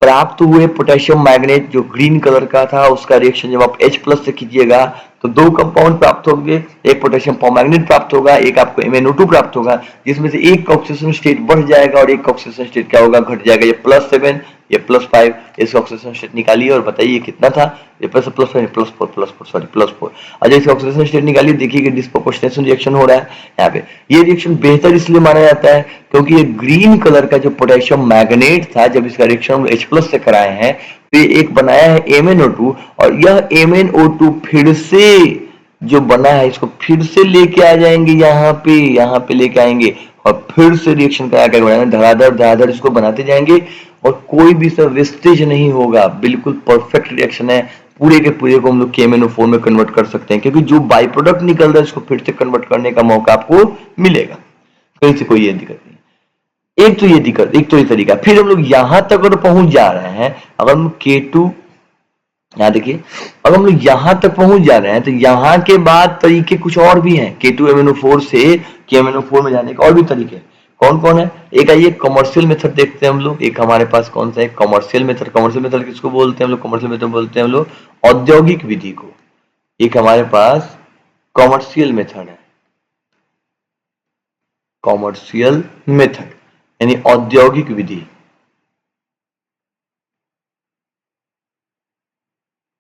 प्राप्त हुए पोटेशियम मैग्नेट जो ग्रीन कलर का था, उसका रिएक्शन जब आप H प्लस से कीजिएगा तो दो कंपाउंड प्राप्त होंगे, एक पोटेशियम परमैंगनेट प्राप्त होगा, एक आपको MnO2 प्राप्त होगा, जिसमें से एक का ऑक्सीडेशन स्टेट बढ़ जाएगा और एक का ऑक्सीडेशन स्टेट क्या होगा, घट जाएगा। ये +7, ये +5, इसका ऑक्सीडेशन स्टेट निकालिए और बताइए कितना था, ये +4 +4 अच्छा, इसका ऑक्सीडेशन स्टेट निकालिए, देखिए कि डिस्प्रोपोर्शनेशन रिएक्शन हो रहा है यहाँ पे। ये रिएक्शन बेहतर इसलिए माना जाता है क्योंकि ये ग्रीन कलर का जो पोटेशियम मैग्नेट था, जब इसका रिएक्शन हम H प्लस से कराए हैं तो ये एक बनाया है MnO2, और यह MnO2 फिर से जो बना है इसको फिर से लेके आ जाएंगे, यहाँ पे लेके आएंगे और फिर से रिएक्शन करा कर बनाएंगे, धड़ाधड़ इसको बनाते जाएंगे और कोई भी सब वेस्टेज नहीं होगा। बिल्कुल परफेक्ट रिएक्शन है, पूरे के पूरे को हम लोग KMnO4 में कन्वर्ट कर सकते हैं, क्योंकि जो बाई प्रोडक्ट निकल रहा है उसको फिर से कन्वर्ट करने का मौका आपको मिलेगा, कहीं से कोई ये दिक्कत नहीं। एक तो ये दिक्कत, एक तो ये तरीका। फिर हम लोग यहां तक अगर पहुंच जा रहे हैं, अगर हम K2, यहाँ देखिए, अगर हम लोग यहाँ तक पहुंच जा रहे हैं तो यहाँ के बाद तरीके कुछ और भी हैं। K2MnO4 से KMnO4 में जाने के और भी तरीके कौन कौन है। एक आइए कमर्शियल मेथड देखते हैं हम लोग। एक हमारे पास कौन सा है, कमर्शियल मेथड। कमर्शियल मेथड किसको बोलते हैं हम लोग, कमर्शियल मेथड बोलते हैं हम लोग औद्योगिक विधि को। एक हमारे पास कमर्शियल मेथड है, कमर्शियल मेथड यानी औद्योगिक विधि।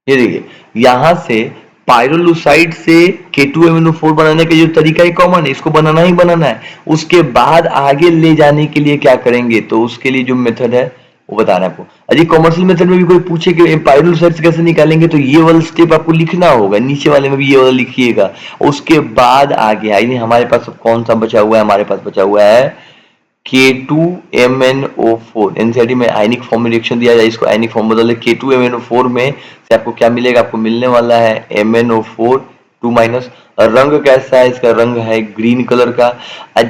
ये देखिए, यहां से पायरोलुसाइड से K2MnO4 बनाने का जो तरीका है कॉमन है, इसको बनाना ही बनाना है। उसके बाद आगे ले जाने के लिए क्या करेंगे, तो उसके लिए जो मेथड है वो बताना है आपको। अजी कमर्शियल मेथड में भी कोई पूछे कि पायरोलुसाइड से कैसे निकालेंगे, तो ये वाला स्टेप आपको लिखना होगा, नीचे वाले में भी ये वाला लिखिएगा। उसके बाद आगे आइए, हमारे पास कौन सा बचा हुआ है, हमारे पास बचा हुआ है K2MnO4। एनसीईआरटी में आयनिक फॉर्म में रिएक्शन दिया जाए, इसको आयनिक फॉर्म बदल K2MnO4 में से आपको क्या मिलेगा, आपको मिलने वाला है MnO4 2-। रंग कैसा है, इसका रंग है ग्रीन कलर का।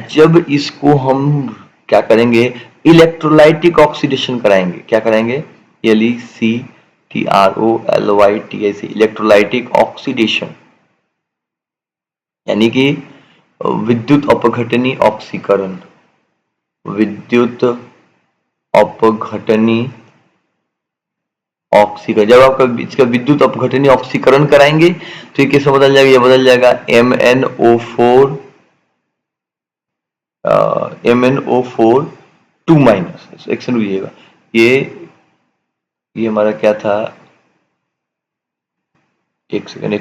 जब इसको हम क्या करेंगे, इलेक्ट्रोलाइटिक ऑक्सीडेशन कराएंगे। क्या कराएंगे, LECTROLYTIC, इलेक्ट्रोलाइटिक ऑक्सीडेशन, यानी कि विद्युत अपघटनी ऑक्सीकरण। विद्युत अपघटनी ऑक्सीकरण, जब आपका इसका विद्युत अपघटनी ऑक्सीकरण कराएंगे तो ये कैसे बदल जाएगा, ये बदल जाएगा MnO4 MnO4 2-। एक्शन लीजिएगा, ये हमारा क्या था, एक सेकंड,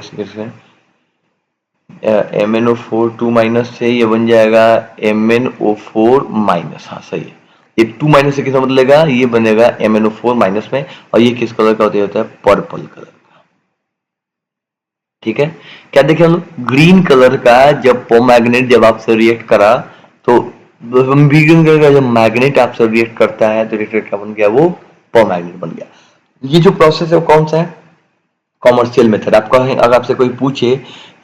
MnO4 2- से ये बन जाएगा MnO4-। हाँ सही है, ये 2- से किसका बदलेगा, ये बनेगा MnO4- में, और ये किस कलर का होता है, पर्पल कलर का। ठीक है, क्या देखें हम लोग, ग्रीन कलर का जब पोमैग्नेट जब आपसे रिएक्ट करा तो ग्रीन कलर का जब मैग्नेट आपसे रिएक्ट करता है तो रिएक्टर क्या बन गया, वो पोमैग्नेट बन गया। ये जो प्रोसेस है वो कौन सा है, कॉमर्शियल मेथड। आपका अगर आपसे कोई पूछे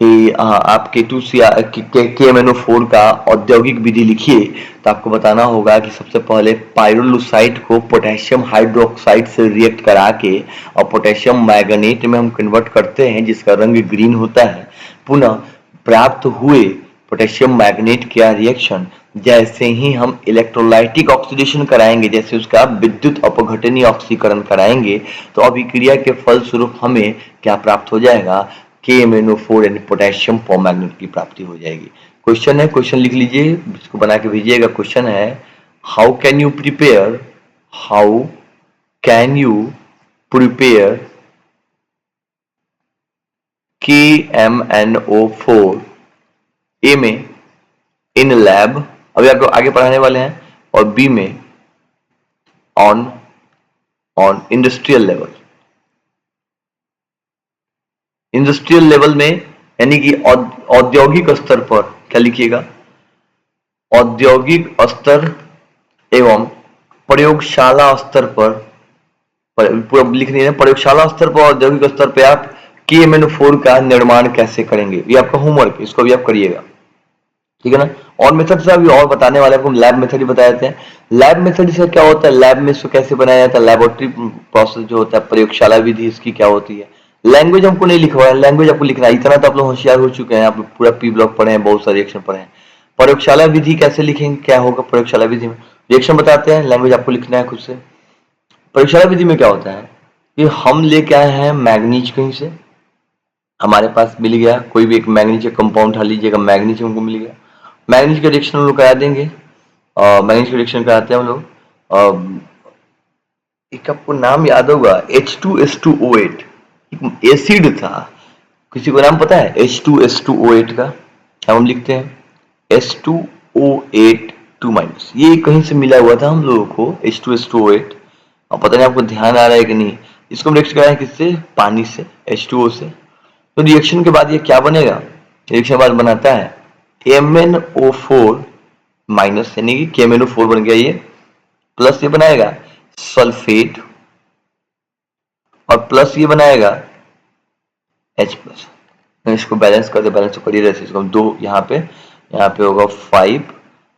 कि आप KMnO4 का औद्योगिक विधि लिखिए, तो आपको बताना होगा कि सबसे पहले पायरोलुसाइड को पोटेशियम हाइड्रोक्साइड से रिएक्ट करा के और पोटेशियम मैग्नेट में हम कन्वर्ट करते हैं, जिसका रंग ग्रीन होता है। पुनः प्राप्त हुए पोटेशियम मैग्नेट का रिएक्शन जैसे ही हम इलेक्ट्रोलाइटिक ऑक्सीडेशन कराएंगे, जैसे उसका विद्युत अपघटनी ऑक्सीकरण कराएंगे, तो अभिक्रिया के फलस्वरूप हमें क्या प्राप्त हो जाएगा, KMnO4 यानी पोटेशियम परमैंगनेट की प्राप्ति हो जाएगी। क्वेश्चन है, क्वेश्चन लिख लीजिए, इसको बना के भेजिएगा। क्वेश्चन है, how can you prepare KMnO4 ए में इन लैब, अभी आपको आगे पढ़ाने वाले हैं, और बी में on industrial level. Industrial level में यानी कि औद्योगिक स्तर पर क्या लिखिएगा, औद्योगिक स्तर एवं प्रयोगशाला स्तर पर, पूरा लिख नहीं है, प्रयोगशाला स्तर पर औद्योगिक स्तर पर आप KMnO4 का निर्माण कैसे करेंगे, ये आपका होमवर्क, इसको भी आप करिएगा, ठीक है ना। और मेथड से अभी और बताने वाले आपको लैब मेथड ही बता देते हैं। लैब मेथड से क्या होता है, लैब में इसको कैसे बनाया जाता है, लेबोरेटरी प्रोसेस जो होता है, प्रयोगशाला विधि इसकी क्या होती है। लैंग्वेज हमको नहीं लिखवा है, लैंग्वेज आपको लिखना है, इतना तो आप लोग होशियार हो चुके हैं, आप पूरा पी ब्लॉक पढ़े हैं, बहुत सारे रिएक्शन पढ़े हैं। प्रयोगशाला विधि कैसे लिखेंगे, क्या होगा प्रयोगशाला विधि में, रिएक्शन बताते हैं, लैंग्वेज आपको लिखना है खुद से। प्रयोगशाला विधि में क्या होता है कि हम लेके आए हैं मैग्नीज कहीं से, हमारे पास मिल गया कोई भी एक मैग्नीज का कंपाउंड उठा लीजिएगा, मैग्नीज हमको मिल गया, मैग्नीज का रिएक्शन हम लोग करा देंगे, मैग्नीज का रिएक्शन कराते हैं हम लोग। एक आपको नाम याद होगा H2S2O8, एसिड था, किसी को नाम पता है H2S2O8 का, हम लिखते हैं H2O8 2-, ये कहीं से मिला हुआ था हम लोगों को H2S2O8, और पता नहीं आपको ध्यान आ रहा है कि नहीं। इसको रिएक्शन कराया किससे, पानी से, H2O से। तो रिएक्शन के बाद ये क्या बनेगा, रिएक्शन के बाद बनाता है MnO4 माइनस, यानी कि KMnO4 बन गया ये, प्लस ये बनाएगा सल्फेट, और प्लस ये बनाएगा H+। इसको बैलेंस करते, बैलेंस तो करिए रहे, इसको हम 2 यहाँ पे होगा 5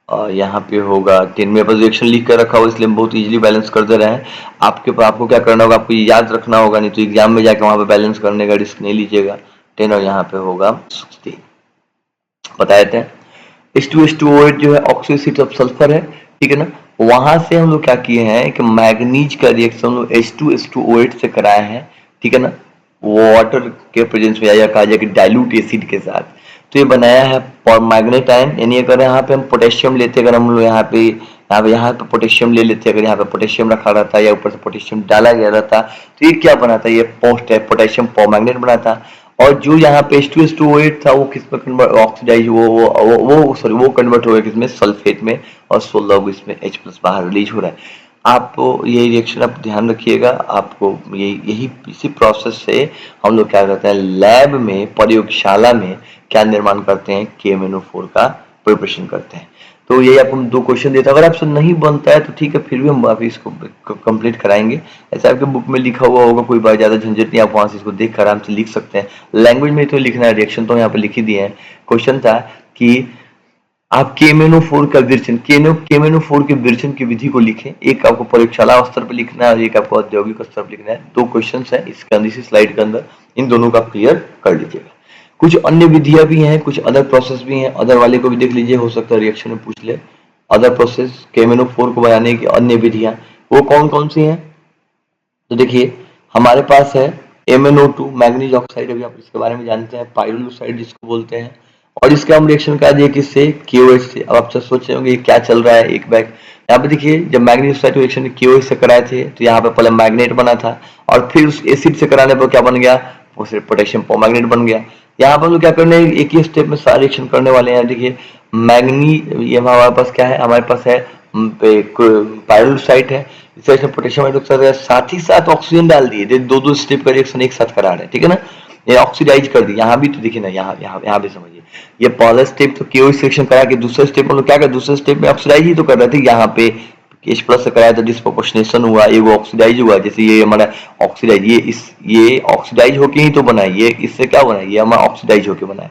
और यहाँ पे होगा 10। मेरे पास रिएक्शन लिख कर रखा हुआ इसलिए हम बहुत इजीली बैलेंस कर दे रहे हैं। आपको क्या करना होगा, आपको याद रखना होगा, नहीं तो एग्जाम में जाकर वहां पे बैलेंस करने का रिस्क नहीं लीजिएगा। 10 और यहाँ पे होगा 16। बता देते हैं H2H2O8 जो है ऑक्सीडेशन ऑफ सल्फर है, ठीक है ना। वहां से हम लोग क्या किए हैं कि मैग्नीज का रिएक्शन हम लोग H2H2O8 से कराए हैं, ठीक है ना, वाटर के प्रेजेंस में, या कहा जाए कि डाइल्यूट एसिड के साथ। तो ये बनाया है परमैग्नेट आयन, यानी अगर यहाँ पे हम पोटेशियम लेते, अगर हम लोग यहाँ पे पोटेशियम ले लेते, अगर यहाँ पे पोटेशियम रखा रहता या ऊपर से पोटेशियम डाला गया रहता, तो ये क्या बनाता, ये पोटेशियम परमैग्नेट बनाता। और जो यहाँ पे H2SO8 था वो किसमें कन्वर्ट, ऑक्सीडाइज वो कन्वर्ट हो गया किसमें, सल्फेट में, और 16 इसमें H+ बाहर रिलीज हो रहा है। आप ये रिएक्शन आप ध्यान रखिएगा, आपको यही इसी प्रोसेस से हम लोग क्या करते हैं, लैब में, प्रयोगशाला में क्या निर्माण करते हैं, KMnO4 का प्रिपरेशन करते हैं। तो यही आपको हम 2 क्वेश्चन देता, अगर आपसे नहीं बनता है तो ठीक है, फिर भी हम अभी इसको कंप्लीट कराएंगे। ऐसा आपके बुक में लिखा हुआ होगा, कोई बात ज्यादा झंझट नहीं, आप वहां से इसको देख कर आराम से लिख सकते हैं। लैंग्वेज में तो लिखना है, रिएक्शन तो यहाँ पे लिख ही दिए हैं। क्वेश्चन था कि आप KMnO4 का विरचन, KMnO4 के विरचन की विधि को लिखें। एक आपको प्रयोगशाला स्तर पर लिखना है और एक आपको औद्योगिक स्तर पर लिखना है। 2 क्वेश्चन है इसी स्लाइड के अंदर, इन दोनों का क्लियर कर लीजिएगा। कुछ अन्य विधियां भी हैं, कुछ अदर प्रोसेस भी हैं, अदर वाले को भी देख लीजिए, हो सकता है रिएक्शन में पूछ ले। अदर प्रोसेस KMnO4 को बनाने की अन्य विधियां वो कौन कौन सी हैं, तो देखिए हमारे पास है MnO2 मैग्नीज ऑक्साइड, अभी आप इसके बारे में जानते हैं, पाइरोलुसाइड जिसको बोलते हैं, और इसका हम रिएक्शन करा दिए किससे, KOH से। अब आप सोच रहे होंगे क्या चल रहा है, एक बैग यहाँ पे देखिए, जब मैग्नीज ऑक्साइड रिएक्शन KOH से कराए थे तो यहाँ पे पहले मैग्नेट बना था, और फिर उस एसिड से कराने पर क्या बन गया, वो सिर्फ पोटेशियम परमैग्नेट बन गया। यहाँ पर हम लोग क्या करने, एक ही स्टेप में सारे रिएक्शन करने वाले हैं। देखिए मैग्नी, ये हमारे पास क्या है, हमारे पास है पाइरोलुसाइड है, इस तरह से पोटेशियम हाइड्रोक्साइड है, साथ ही साथ ऑक्सीजन डाल दिए, 2 स्टेप का रिएक्शन एक साथ करा रहे हैं, ठीक है ना। ये ऑक्सीडाइज कर दी, यहाँ भी तो देखिए ना, यहाँ भी समझिए, ये पहला स्टेप तो KOH रिएक्शन करा के दूसरे स्टेप में क्या कर, दूसरे स्टेप में ऑक्सीडाइज ही तो कर रहे थे। यहाँ पे H+ से कराया तो डिस्प्रोपोर्शनेशन हुआ, ये वो ऑक्सीडाइज हुआ, जैसे ये हमारा ऑक्सीडाइज, ये ऑक्सीडाइज होके ही तो बना है, ये इससे क्या बना है, ये हमारा ऑक्सीडाइज होके बना है।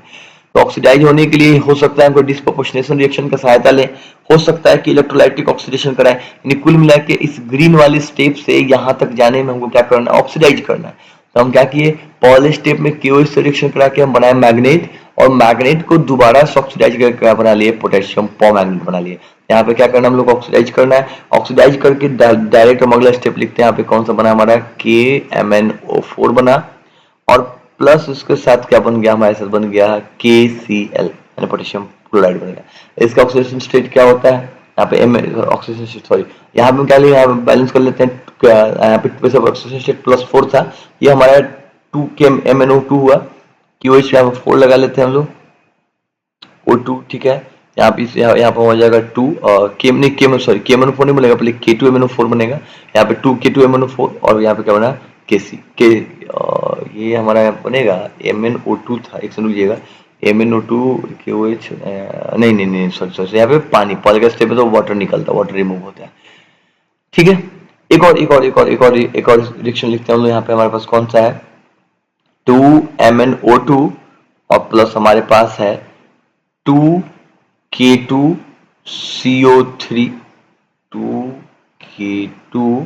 तो ऑक्सीडाइज होने के लिए हो सकता है हमको डिस्प्रोपोर्शनेशन रिएक्शन का सहायता लें, हो सकता है कि इलेक्ट्रोलाइटिक ऑक्सीडेशन कराएं, यानी कुल मिला के इस ग्रीन वाले स्टेप से यहाँ तक जाने में हमको क्या करना है, ऑक्सीडाइज करना है। तो हम क्या किए, पहले स्टेप में KOH से रिएक्शन करा के हम बनाए मैग्नेट, और मैग्नेट को दोबारा ऑक्सीडाइज करके बना लिए पोटेशियम परमैग्नेट बना लिए। यहाँ पे क्या करना है, हम लोग ऑक्सीडाइज करना है, ऑक्सीडाइज करके डायरेक्ट हम अगला स्टेप लिखते हैं। यहाँ पे कौन सा बना हमारा, KMnO4 बना, और प्लस उसके साथ क्या बन गया, हमारे साथ बन गया KCl यानी पोटेशियम क्लोराइड बन गया। इसका ऑक्सीडेशन स्टेट क्या होता है, यहाँ पे ऑक्सीडेशन स्टेट, सॉरी यहाँ पे क्या लिया, यहाँ पे बैलेंस कर लेते हैं, यहाँ पे ऑक्सीडेशन स्टेट +4 था, ये हमारा 2 KMnO2 हुआ, QH यहाँ पे 4 लगा लेते हैं हम लोग, O2, ठीक है। यहाँ पे हो जाएगा 2 KMnO4 नहीं बनेगा, पहले K2MnO4 बनेगा, यहाँ पे 2 K2MnO4, और यहाँ पे क्या बना के ये हमारा बनेगा MnO2 था, एक सेकंड रुकिएगा, MnO2 KOH नहीं नहीं नहीं सॉरी यहाँ पे पानी पॉलीगैस स्टेप है तो वाटर निकलता है, वाटर रिमूव होता है। ठीक है, एक और रिएक्शन लिखते हैं हम लोग। यहाँ पे हमारे पास कौन सा है 2MnO2 और प्लस हमारे पास है 2K2CO3 2K2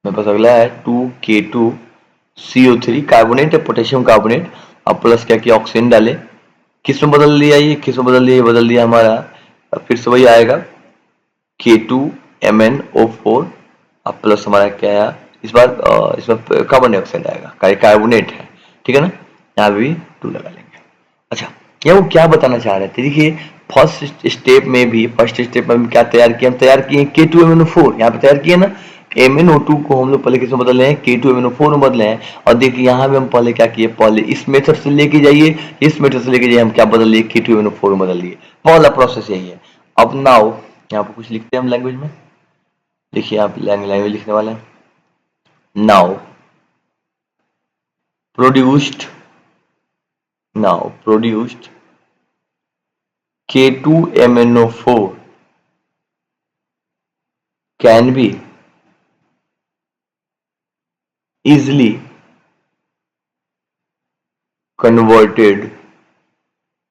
मेरे पास अगला है 2K2CO3 कार्बोनेट है, पोटेशियम कार्बोनेट। अब प्लस क्या किया ऑक्सीजन डाले, किस में बदल लिया, ये किस में बदल लिया, बदल दिया हमारा फिर से वही आएगा K2MnO4 अब प्लस हमारा क्या आया इस बार इसमें कार्बन डाइऑक्साइड आएगा, कार्बोनेट है। ठीक है ना, यहाँ भी 2 लगा लेंगे। अच्छा, ये वो क्या बताना चाह रहे थे, देखिए फर्स्ट स्टेप में क्या तैयार किया, हम तैयार किए K2MnO4, यहाँ पे तैयार किए ना, MnO2 को हम लोग पहले किस में बदल रहे हैं K2MnO4 में बदले हैं। और देखिए यहाँ पे हम पहले क्या किए, पहले इस मेथड से लेके जाइए, इस मेथड से लेके जाइए, हम क्या बदल लिए K2MnO4 में बदल लिए, पहला प्रोसेस यही है। अब नाउ यहाँ पे कुछ लिखते हैं हम लैंग्वेज में, देखिए आप लैंग्वेज लिखने वाले हैं, now produced K2MnO4 can be easily converted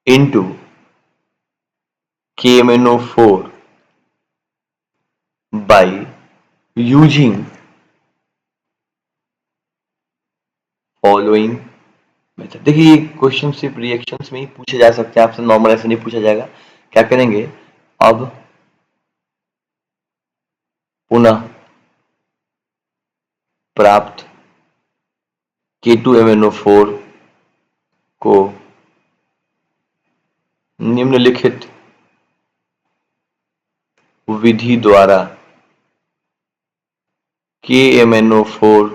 into KMnO4 by using following method. देखिए क्वेश्चन सिर्फ रिएक्शंस में ही पूछे जा सकते हैं, आपसे नॉर्मल ऐसे नहीं पूछा जाएगा। क्या करेंगे, अब पुनः प्राप्त K2MnO4 को निम्नलिखित विधि द्वारा KMnO4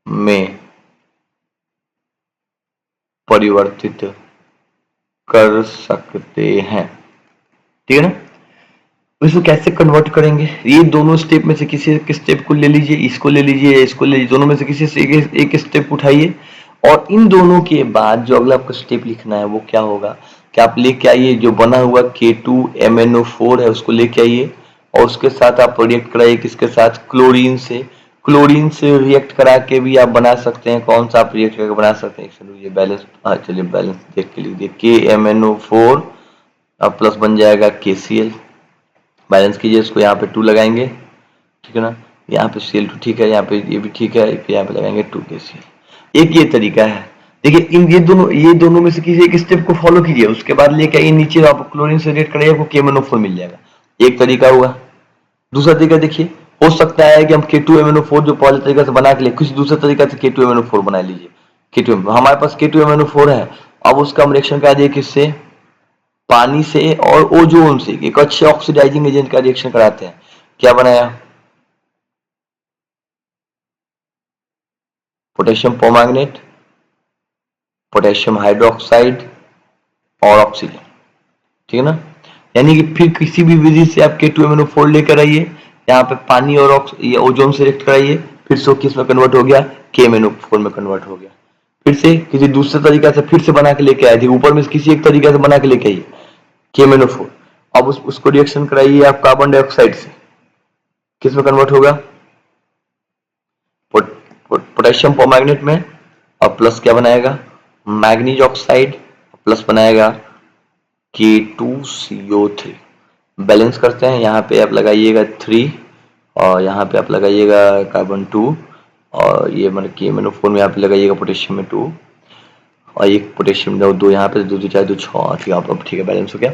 में परिवर्तित कर सकते हैं। ठीक है ना, इसको कैसे कन्वर्ट करेंगे, ये दोनों स्टेप में से किसी एक स्टेप को ले लीजिए, इसको ले लीजिए, इसको ले लीजिए, दोनों में से किसी से एक स्टेप उठाइए और इन दोनों के बाद जो अगला आपको स्टेप लिखना है वो क्या होगा कि आप लेके आइए जो बना हुआ K2MnO4 है उसको लेके आइए और उसके साथ आप रिएक्ट कराइए किसके साथ, क्लोरीन से रिएक्ट करा के भी आप बना सकते हैं। कौन सा आप रिएक्ट करके बना सकते हैं, चलिए बैलेंस, चलिए बैलेंस देख के लिख दिए KMnO4 अब प्लस बन जाएगा KCl, बैलेंस कीजिए इसको, यहाँ पे 2 लगाएंगे। ठीक है ना, यहाँ पे Cl2 ठीक है, यहाँ पे ये भी ठीक है, फिर यहाँ पे लगाएंगे 2KCl। एक ये तरीका है। देखिए इन ये दोनों में से किसी एक स्टेप को फॉलो कीजिए, उसके बाद लेके आइए नीचे आप क्लोरीन से रिएक्ट करिए, आपको KMnO4 मिल जाएगा। एक तरीका हुआ। दूसरा तरीका देखिए, हो सकता है कि हम K2MnO4 जो पहले तरीका से बना के लिए कुछ दूसरे तरीका से K2MnO4 बना लीजिए। हमारे पास K2MnO4 है, अब उसका हम रिएक्शन करा दिए किससे, पानी से और ओजोन से, एक अच्छे ऑक्सीडाइजिंग एजेंट का रिएक्शन कराते हैं। क्या बनाया, पोटेशियम परमैंगनेट, पोटेशियम हाइड्रोक्साइड और ऑक्सीजन। ठीक है ना, यानी कि फिर किसी भी विधि से आप K2MnO4 लेकर आइए, यहाँ पे पानी और ओजोन से रिएक्ट कराइए, फिर से किस में कन्वर्ट हो गया, KMnO4 में कन्वर्ट हो गया। फिर से किसी दूसरे तरीका से फिर से बना के लेके आए थे, ऊपर में किसी एक तरीका से बना के लेके आइए KMnO4, अब उसको रिएक्शन कराइए आप कार्बन डाइऑक्साइड से, किस में कन्वर्ट होगा, पोटेशियम परमैंगनेट में, और प्लस क्या बनाएगा, मैग्नीज ऑक्साइड, प्लस बनाएगा K2CO3। बैलेंस करते हैं, यहाँ पे आप लगाइएगा 3 और यहाँ पे आप लगाइएगा कार्बन 2 और ये मतलब KMnO4 में यहाँ पे लगाइएगा पोटेशियम में 2 और एक पोटेशियम 2 यहाँ पे 2 4 2 6 ठीक है, बैलेंस हो गया।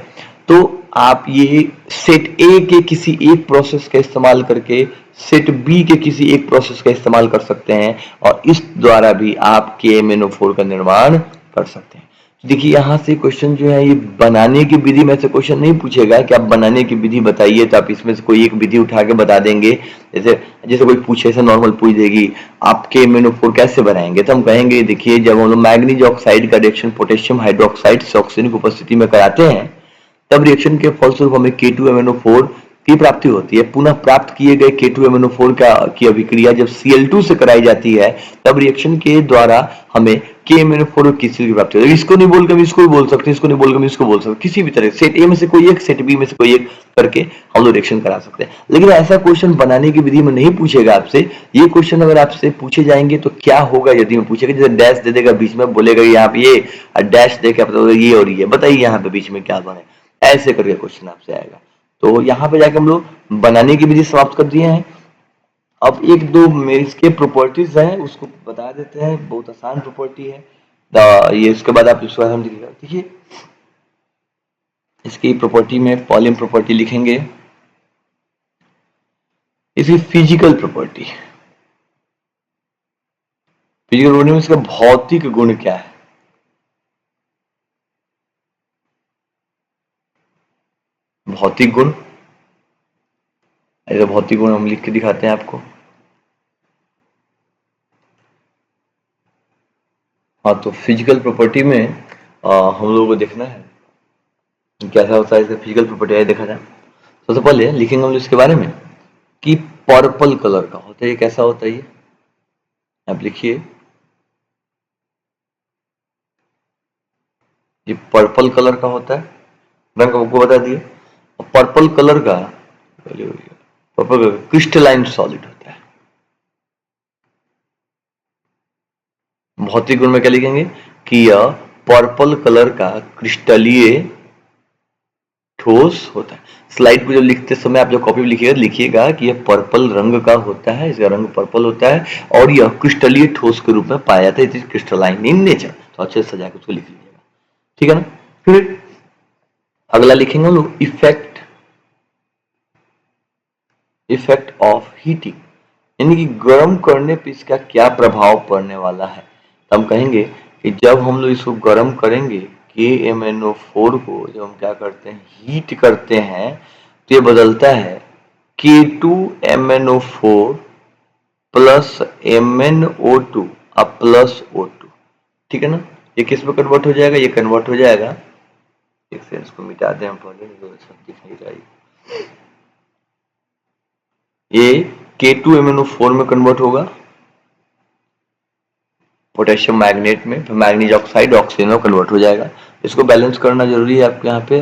तो आप ये सेट ए के किसी एक प्रोसेस का इस्तेमाल करके सेट बी के किसी एक प्रोसेस का इस्तेमाल कर सकते हैं और इस द्वारा भी आप KMnO4 का निर्माण कर सकते हैं। देखिए यहाँ से क्वेश्चन जो है ये बनाने की विधि में से क्वेश्चन नहीं पूछेगा कि आप बनाने की विधि बताइए, तो आप इसमें से कोई एक विधि उठा के बता देंगे। जैसे कोई पूछे, ऐसे नॉर्मल पूछ देगी आप KMnO4 कैसे बनाएंगे, तो हम कहेंगे देखिए जब हम लोग मैग्नीज ऑक्साइड का रिएक्शन पोटेशियम हाइड्रोक्साइड से ऑक्सीजन की उपस्थिति में कराते हैं तब रिएक्शन के फलस्वरूप हमें K2MnO4 की प्राप्ति होती है। पुनः प्राप्त किए गए K2MnO4 की अभिक्रिया जब Cl2 से कराई जाती है तब रिएक्शन के द्वारा हमें KMnO4 और किसी की प्राप्ति होती है। इसको नहीं बोलकर हम इसको भी बोल सकते हैं, इसको नहीं बोलकर हम इसको बोल सकते हैं, किसी भी तरह सेट ए में से कोई एक, सेट बी में से कोई एक करके हम लोग रिएक्शन करा सकते हैं। लेकिन ऐसा क्वेश्चन बनाने की विधि में नहीं पूछेगा आपसे। ये क्वेश्चन अगर आपसे पूछे जाएंगे तो क्या होगा यदि में पूछेगा, जैसे डैश दे देगा बीच में, बोलेगा यहाँ पे ये, और डैश देकर बताओगे ये और ये, बताइए यहाँ पे बीच में क्या बने, ऐसे करके क्वेश्चन आपसे आएगा। तो यहाँ पे जाके हम लोग बनाने की विधि समाप्त कर दिए हैं। अब एक दो इसके प्रॉपर्टीज हैं उसको बता देते हैं, बहुत आसान प्रॉपर्टी है। ये इसके बाद आप इसको हम लिखिएगा। देखिए इसकी प्रॉपर्टी में पॉलिम प्रॉपर्टी लिखेंगे, इसकी फिजिकल प्रॉपर्टी, फिजिकल प्रॉपर्टी में इसका भौतिक गुण क्या है। भौतिक गुण, ऐसे भौतिक गुण हम लिख के दिखाते हैं आपको। हाँ, तो फिजिकल प्रॉपर्टी में हम लोगों को देखना है कैसा होता है, इसका फिजिकल प्रॉपर्टी है देखा जाए। सबसे पहले लिखेंगे हम इसके बारे में कि पर्पल कलर का होता है, ये कैसा होता है, ये आप लिखिए, ये पर्पल कलर का होता है, रंग आपको बता दिए। पर्पल कलर का क्रिस्टलाइन सॉलिड होता है। भौतिक गुण में क्या लिखेंगे कि यह पर्पल कलर का क्रिस्टलीय ठोस होता है। स्लाइड पे जब लिखते समय आप जो कॉपी में लिखिएगा कि यह पर्पल रंग का होता है, इसका रंग पर्पल होता है और यह क्रिस्टलीय ठोस के रूप में पाया जाता है, it is crystalline in nature. तो अच्छे से सजा के उसको लिख लीजिएगा, ठीक है ना। फिर अगला लिखेंगे हम लोग इफेक्ट ऑफ हीटिंग, यानी कि गर्म करने पे इसका क्या प्रभाव पड़ने वाला है। तो हम कहेंगे कि जब हम लोग इसको गर्म करेंगे KMnO4 को, जब हम क्या करते हैं हीट करते हैं तो ये बदलता है K2MnO4 प्लस MnO2 अब प्लस O2, ठीक है ना। ये किस में कन्वर्ट हो जाएगा, ये कन्वर्ट हो जाएगा, एक सेकंड इसको मिटा दें हम पहले, दिख नहीं रहा है। ये K2MnO4 में कन्वर्ट होगा पोटेशियम मैग्नेट में, फिर मैग्नीज ऑक्साइड ऑक्सीजन में कन्वर्ट हो जाएगा। इसको बैलेंस करना जरूरी है आपके यहाँ पे,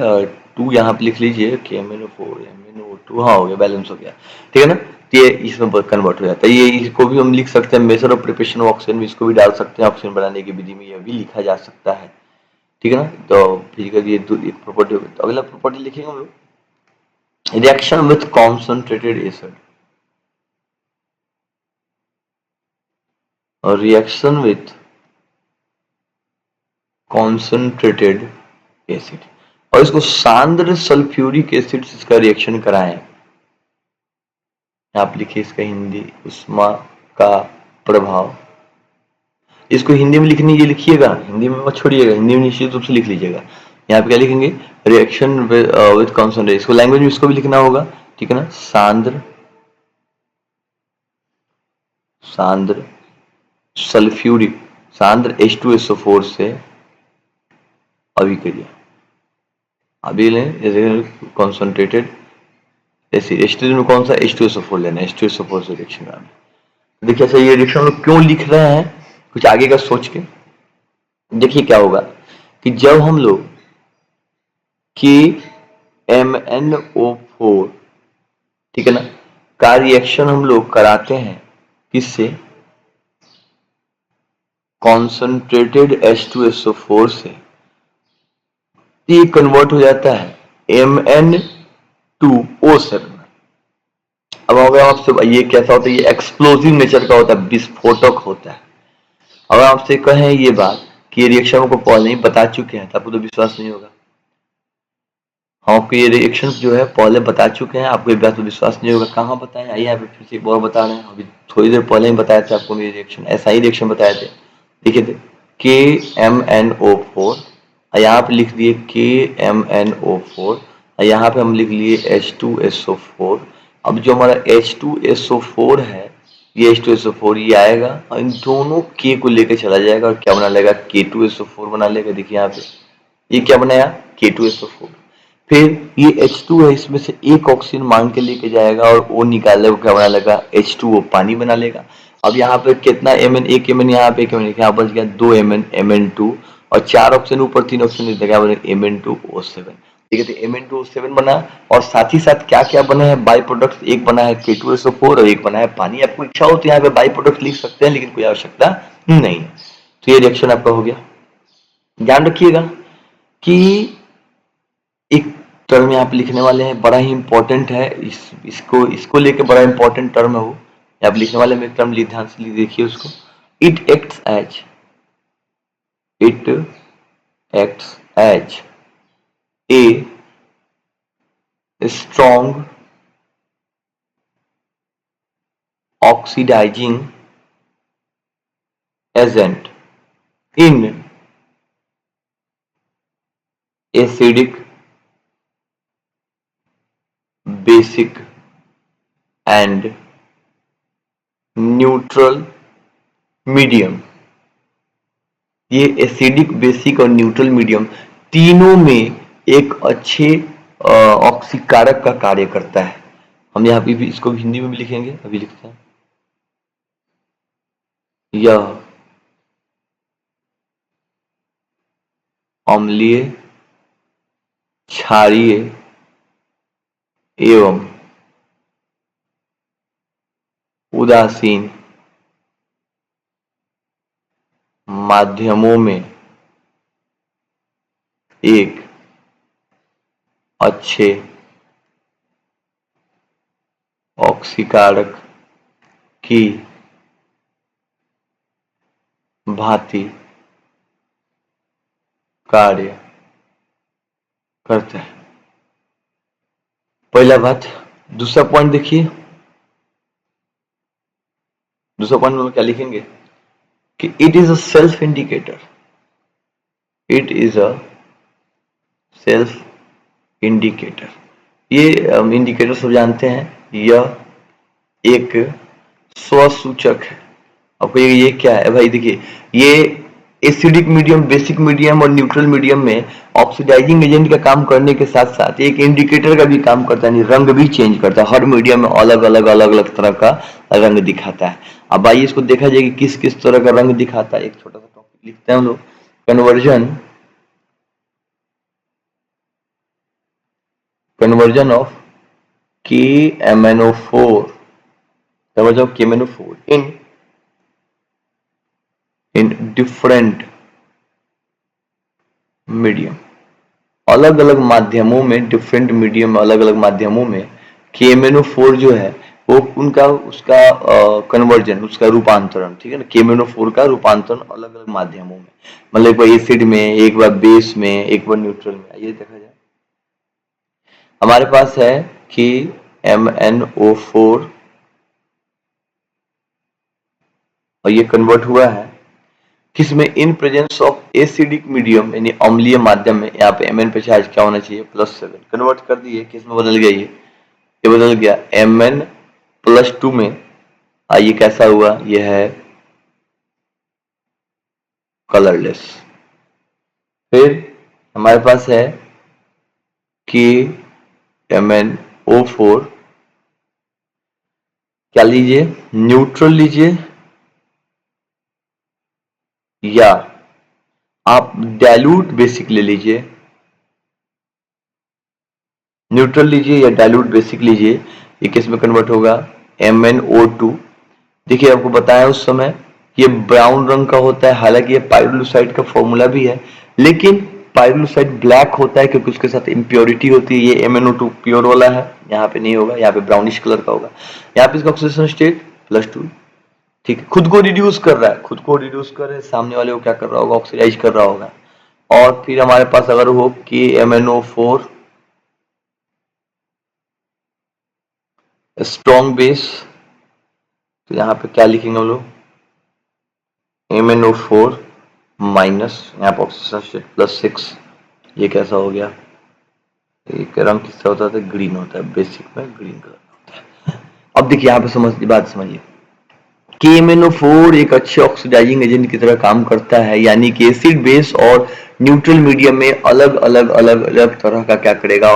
2 यहाँ पे लिख लीजिए KMnO4 MnO2, हाँ हो गया, बैलेंस हो गया, ठीक है ना। तो ये इसमें कन्वर्ट हो जाता है। ये इसको भी हम लिख सकते हैं measure of preparation of oxygen, इसको भी डाल सकते हैं ऑक्सीजन बनाने की विधि में, यह भी लिखा जा सकता है, ठीक है ना। तो फिजिकल ये एक प्रॉपर्टी हो गई। तो अगला प्रॉपर्टी लिखेंगे हम लोग रिएक्शन विथ कॉन्सेंट्रेटेड एसिड, और रिएक्शन विथ कॉन्सेंट्रेटेड एसिड, और इसको सांद्र सल्फ्यूरिक एसिड से इसका रिएक्शन कराएं। आप लिखिए इसका हिंदी, उष्मा का प्रभाव, इसको हिंदी में लिखनी, ये लिखिएगा हिंदी में मत छोड़िएगा, हिंदी में निश्चित रूप से लिख लीजिएगा। यहाँ पे क्या लिखेंगे रिएक्शन विद कॉन्सेंट्रेटेड, इसको लैंग्वेज में इसको भी लिखना होगा, ठीक है ना। सांद्र सल्फ्यूरिक, सांद्र H2SO4 से अभिक्रिया, अभी लें जैसे कॉन्सेंट्रेटेड एसिड, H2 में कौन सा H2SO4 लेना है, H2SO4 से रिएक्शन कराना। देखिए अच्छा ये रिएक्शन लोग क्यों लिख रहे हैं, कुछ आगे का सोच के देखिए क्या होगा कि जब हम लोग KMnO4, ठीक है ना, का रिएक्शन हम लोग कराते हैं किससे, कॉन्सेंट्रेटेड H2SO4 से, ये कन्वर्ट हो जाता है Mn2O7। अब अगर आपसे ये कैसा होता है, ये एक्सप्लोसिव नेचर का होता है, विस्फोटक होता है। अगर आपसे कहें ये बात कि ये रिएक्शन को पहले ही बता चुके हैं तो आपको तो विश्वास नहीं होगा। हम आपको ये रिएक्शन जो है पहले बता चुके हैं, आपको एक बात तो विश्वास नहीं होगा। कहाँ बताएं, आइए आप फिर से एक बार बता रहे हैं, अभी थोड़ी देर पहले ही बताए थे आपको ये रिएक्शन, ऐसा ही रिएक्शन बताए थे, देखिए थे KMnO4, यहाँ पे लिख दिए KMnO4, यहाँ पे हम लिख लिए H2SO4। अब जो हमारा H2SO4 है, ये H2SO4 ये आएगा और इन दोनों K को लेकर चला जाएगा और क्या बना लेगा, K2SO4 बना लेगा। देखिए यहाँ पे ये क्या बनाया, K2SO4। फिर ये H2 है, इसमें से एक ऑक्सीजन मांग के लेके जाएगा और वो निकाले, वो क्या बना लेगा, H2O पानी बना लेगा। अब यहाँ पे कितना Mn, एक Mn यहाँ पे, एक Mn यहाँ बच गया, 2 Mn Mn2 और 4 ऑक्सीजन ऊपर, 3 ऑक्सीजन क्या बने, Mn2O7। ठीक है, तो Mn2O7 बना और साथ ही साथ क्या क्या बना है, बाई प्रोडक्ट, एक बना है K2SO4 और एक बना है पानी। आपको इच्छा हो तो यहाँ पे बाई प्रोडक्ट लिख सकते हैं, लेकिन कोई आवश्यकता नहीं है। तो ये रिएक्शन आपका हो गया। ध्यान रखिएगा कि एक टर्म यहाँ पे लिखने वाले हैं, बड़ा ही इंपॉर्टेंट है, इसको लेके बड़ा इंपॉर्टेंट टर्म है वो यहाँ पे लिखने वाले में। एक टर्म ध्यान से देखिए उसको, it acts as a strong oxidizing agent in acidic, basic and neutral medium. ये एसिडिक, बेसिक और न्यूट्रल मीडियम तीनों में एक अच्छे ऑक्सीकारक का कार्य करता है। हम यहाँ पे भी इसको हिंदी में भी लिखेंगे, अभी लिखते हैं। यह अम्लीय, क्षारीय एवं उदासीन माध्यमों में एक अच्छे ऑक्सीकारक की भांति कार्य करता है। पहला बात। दूसरा पॉइंट देखिए, दूसरा पॉइंट में क्या लिखेंगे कि it is a self indicator, it is a self indicator. ये इंडिकेटर सब जानते हैं, यह एक स्वसूचक है। आपको ये क्या है भाई, देखिए ये एसिडिक मीडियम, बेसिक मीडियम और न्यूट्रल मीडियम में ऑक्सीडाइजिंग एजेंट का काम करने के साथ साथ एक इंडिकेटर का भी काम करता है, रंग भी चेंज करता है। हर मीडियम में अलग अलग तरह का रंग दिखाता है। अब आइए इसको देखा जाए कि किस किस तरह का रंग दिखाता है। एक छोटा सा टॉपिक लिखते हैं हम लोग, conversion of KMnO4, conversion of KMnO4 in different medium, अलग अलग माध्यमों में, डिफरेंट मीडियम, अलग अलग माध्यमों में KMnO4 जो है वो उनका उसका कन्वर्जन, उसका रूपांतरण, ठीक है ना, KMnO4 का रूपांतरण अलग अलग माध्यमों में, मतलब एक बार एसिड में, एक बार बेस में, एक बार न्यूट्रल में। ये देखा जाए, हमारे पास है कि MnO4 और ये कन्वर्ट हुआ है किसमें, in presence of acidic medium, यानी अम्लीय माध्यम में। यहाँ पे Mn पे चार्ज क्या होना चाहिए, +7। कन्वर्ट कर दिए, किस में बदल गया, ये बदल गया Mn+2 में। आइए कैसा हुआ, यह है कलरलेस। फिर हमारे पास है कि MnO4, क्या लीजिए, न्यूट्रल लीजिए या आप डाइल्यूट बेसिक ले लीजिए, न्यूट्रल लीजिए या डाइल्यूट बेसिक लीजिए। ये किस में कन्वर्ट होगा, MnO2। देखिए आपको बताया उस समय, ये ब्राउन रंग का होता है, हालांकि ये पाइरोलुसाइड का फॉर्मूला भी है, लेकिन पाइरोलुसाइड ब्लैक होता है क्योंकि उसके साथ इम्प्योरिटी होती है। ये MnO2 प्योर वाला है, यहाँ पे नहीं होगा, यहाँ पे ब्राउनिश कलर का होगा। यहाँ पे इसका ऑक्सीडेशन स्टेट +2, ठीक है, खुद को रिड्यूस कर रहा है, खुद को रिड्यूस कर रहे हैं, सामने वाले को क्या कर रहा होगा, ऑक्सीडाइज कर रहा होगा। और फिर हमारे पास अगर हो कि MnO4 स्ट्रॉन्ग बेस, तो यहाँ पे क्या लिखेंगे हम लोग, MnO4 माइनस, यहाँ पर ऑक्सीजन स्टेट +6। ये कैसा हो गया, एक रंग किसका होता है, ग्रीन होता है, बेसिक में ग्रीन कलर होता है। अब देखिए यहाँ पे बात समझिए, KMnO4 एक अच्छे ऑक्सीडाइजिंग एजेंट की तरह काम करता है, यानी कि एसिड बेस और न्यूट्रल मीडियम में अलग अलग तरह का क्या करेगा,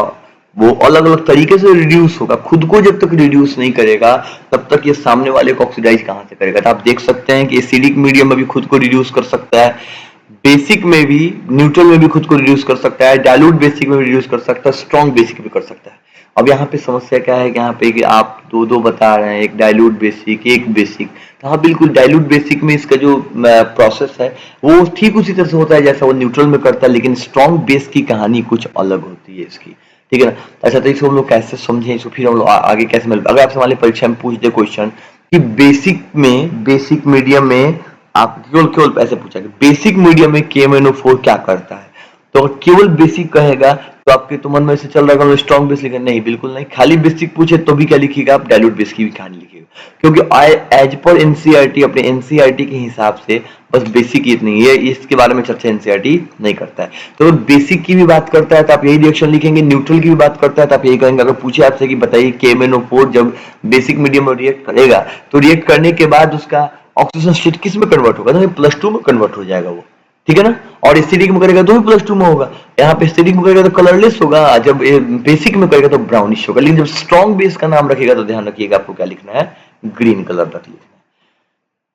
वो अलग अलग तरीके से रिड्यूस होगा। खुद को जब तक रिड्यूस नहीं करेगा तब तक ये सामने वाले को ऑक्सीडाइज कहाँ से करेगा। तो आप देख सकते हैं कि एसिडिक मीडियम में भी खुद को रिड्यूस कर सकता है, बेसिक में भी, न्यूट्रल में भी खुद को रिड्यूस कर सकता है, डाइल्यूट बेसिक में भी रिड्यूस कर सकता है, स्ट्रॉन्ग बेसिक भी कर सकता है। अब यहाँ पे समस्या क्या है कि यहाँ पे कि आप दो बता रहे हैं, एक डाइल्यूट बेसिक एक बेसिक। तो हाँ बिल्कुल, डाइल्यूट बेसिक में इसका जो प्रोसेस है वो ठीक उसी तरह से होता है जैसा वो न्यूट्रल में करता है, लेकिन स्ट्रॉन्ग बेस की कहानी कुछ अलग होती है इसकी, ठीक है ना। अच्छा, तो इसको हम लोग कैसे समझें, इसको फिर हम लोग आगे कैसे मिल, अगर आपसे हमारी परीक्षा में पूछ दे क्वेश्चन कि बेसिक मीडियम में आप केवल ऐसे पूछा कि बेसिक मीडियम में KMnO4 क्या करता है, तो अगर केवल बेसिक कहेगा तो आपके तो मन में से चल रहा है स्ट्रॉन्ग बेस लिखेगा, नहीं बिल्कुल नहीं। खाली बेसिक पूछे तो भी क्या लिखिएगा आप, डाइल्यूट बेस की भी कहानी लिखिएगा, क्योंकि एज पर एनसीईआरटी, अपने एनसीईआरटी के हिसाब से बस बेसिक ही इतनी है, इसके बारे में चर्चा एनसीईआरटी नहीं करता है। तो बेसिक की भी बात करता है तो आप यही रिएक्शन लिखेंगे, न्यूट्रल की भी बात करता है तो आप यही कहेंगे। अगर पूछे आपसे कि बताइए KMnO4 जब बेसिक मीडियम में रिएक्ट करेगा तो रिएक्ट करने के बाद उसका ऑक्सीजन स्टेट किस में कन्वर्ट होगा, तो +2 में कन्वर्ट हो जाएगा वो, ठीक है ना। और एसिडिक में करेगा तो भी +2 में होगा, यहाँ पे एसिडिक में करेगा तो कलरलेस होगा, जब बेसिक में करेगा तो ब्राउनिश होगा। लेकिन जब स्ट्रॉन्ग बेस का नाम रखेगा तो ध्यान रखिएगा आपको क्या लिखना है, ग्रीन कलर रख लिखना है।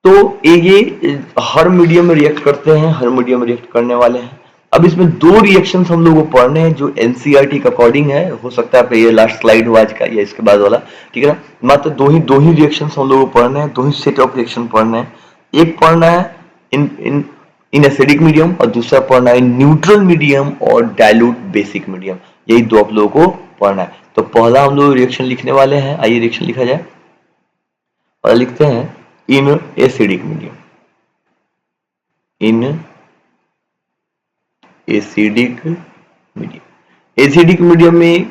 तो ये हर मीडियम में रिएक्ट करते हैं, हर मीडियम में रिएक्ट करने वाले हैं। अब इसमें दो रिएक्शन हम लोग को पढ़ने हैं जो एनसीईआरटी का अकॉर्डिंग है, हो सकता है ये लास्ट स्लाइड हो आज का या इसके बाद वाला, ठीक है ना। मात्र दो ही रिएक्शन हम लोग को पढ़ने हैं, दो ही सेट ऑफ रिएक्शन पढ़ने हैं। एक पढ़ना है इन एसिडिक मीडियम और दूसरा पढ़ना है न्यूट्रल मीडियम और डाइल्यूट बेसिक मीडियम, यही दो आप लोगों को पढ़ना है। तो पहला हम लोग रिएक्शन लिखने वाले हैं, आइए रिएक्शन लिखा जाए और लिखते हैं इन एसिडिक मीडियम, इन एसिडिक मीडियम। एसिडिक मीडियम में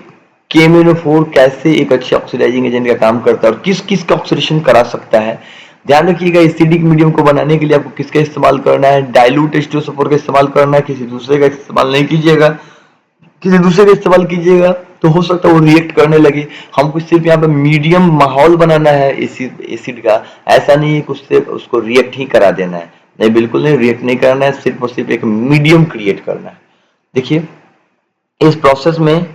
KMnO4 कैसे एक अच्छे ऑक्सीडाइजिंग एजेंट का काम करता है और किस किस का ऑक्सीडेशन करा सकता है। ध्यान रखिएगा, एसिडिक मीडियम को बनाने के लिए आपको किसका इस्तेमाल करना है, डाइल्यूट H2SO4 का इस्तेमाल करना है, किसी दूसरे का इस्तेमाल नहीं कीजिएगा। किसी दूसरे का इस्तेमाल कीजिएगा तो हो सकता है वो रिएक्ट करने लगे। हमको सिर्फ यहाँ पे मीडियम माहौल बनाना है एसिड का, ऐसा नहीं है कि उससे उसको रिएक्ट ही करा देना है, नहीं बिल्कुल नहीं, रिएक्ट नहीं करना है, सिर्फ और सिर्फ एक मीडियम क्रिएट करना है। देखिए इस प्रोसेस में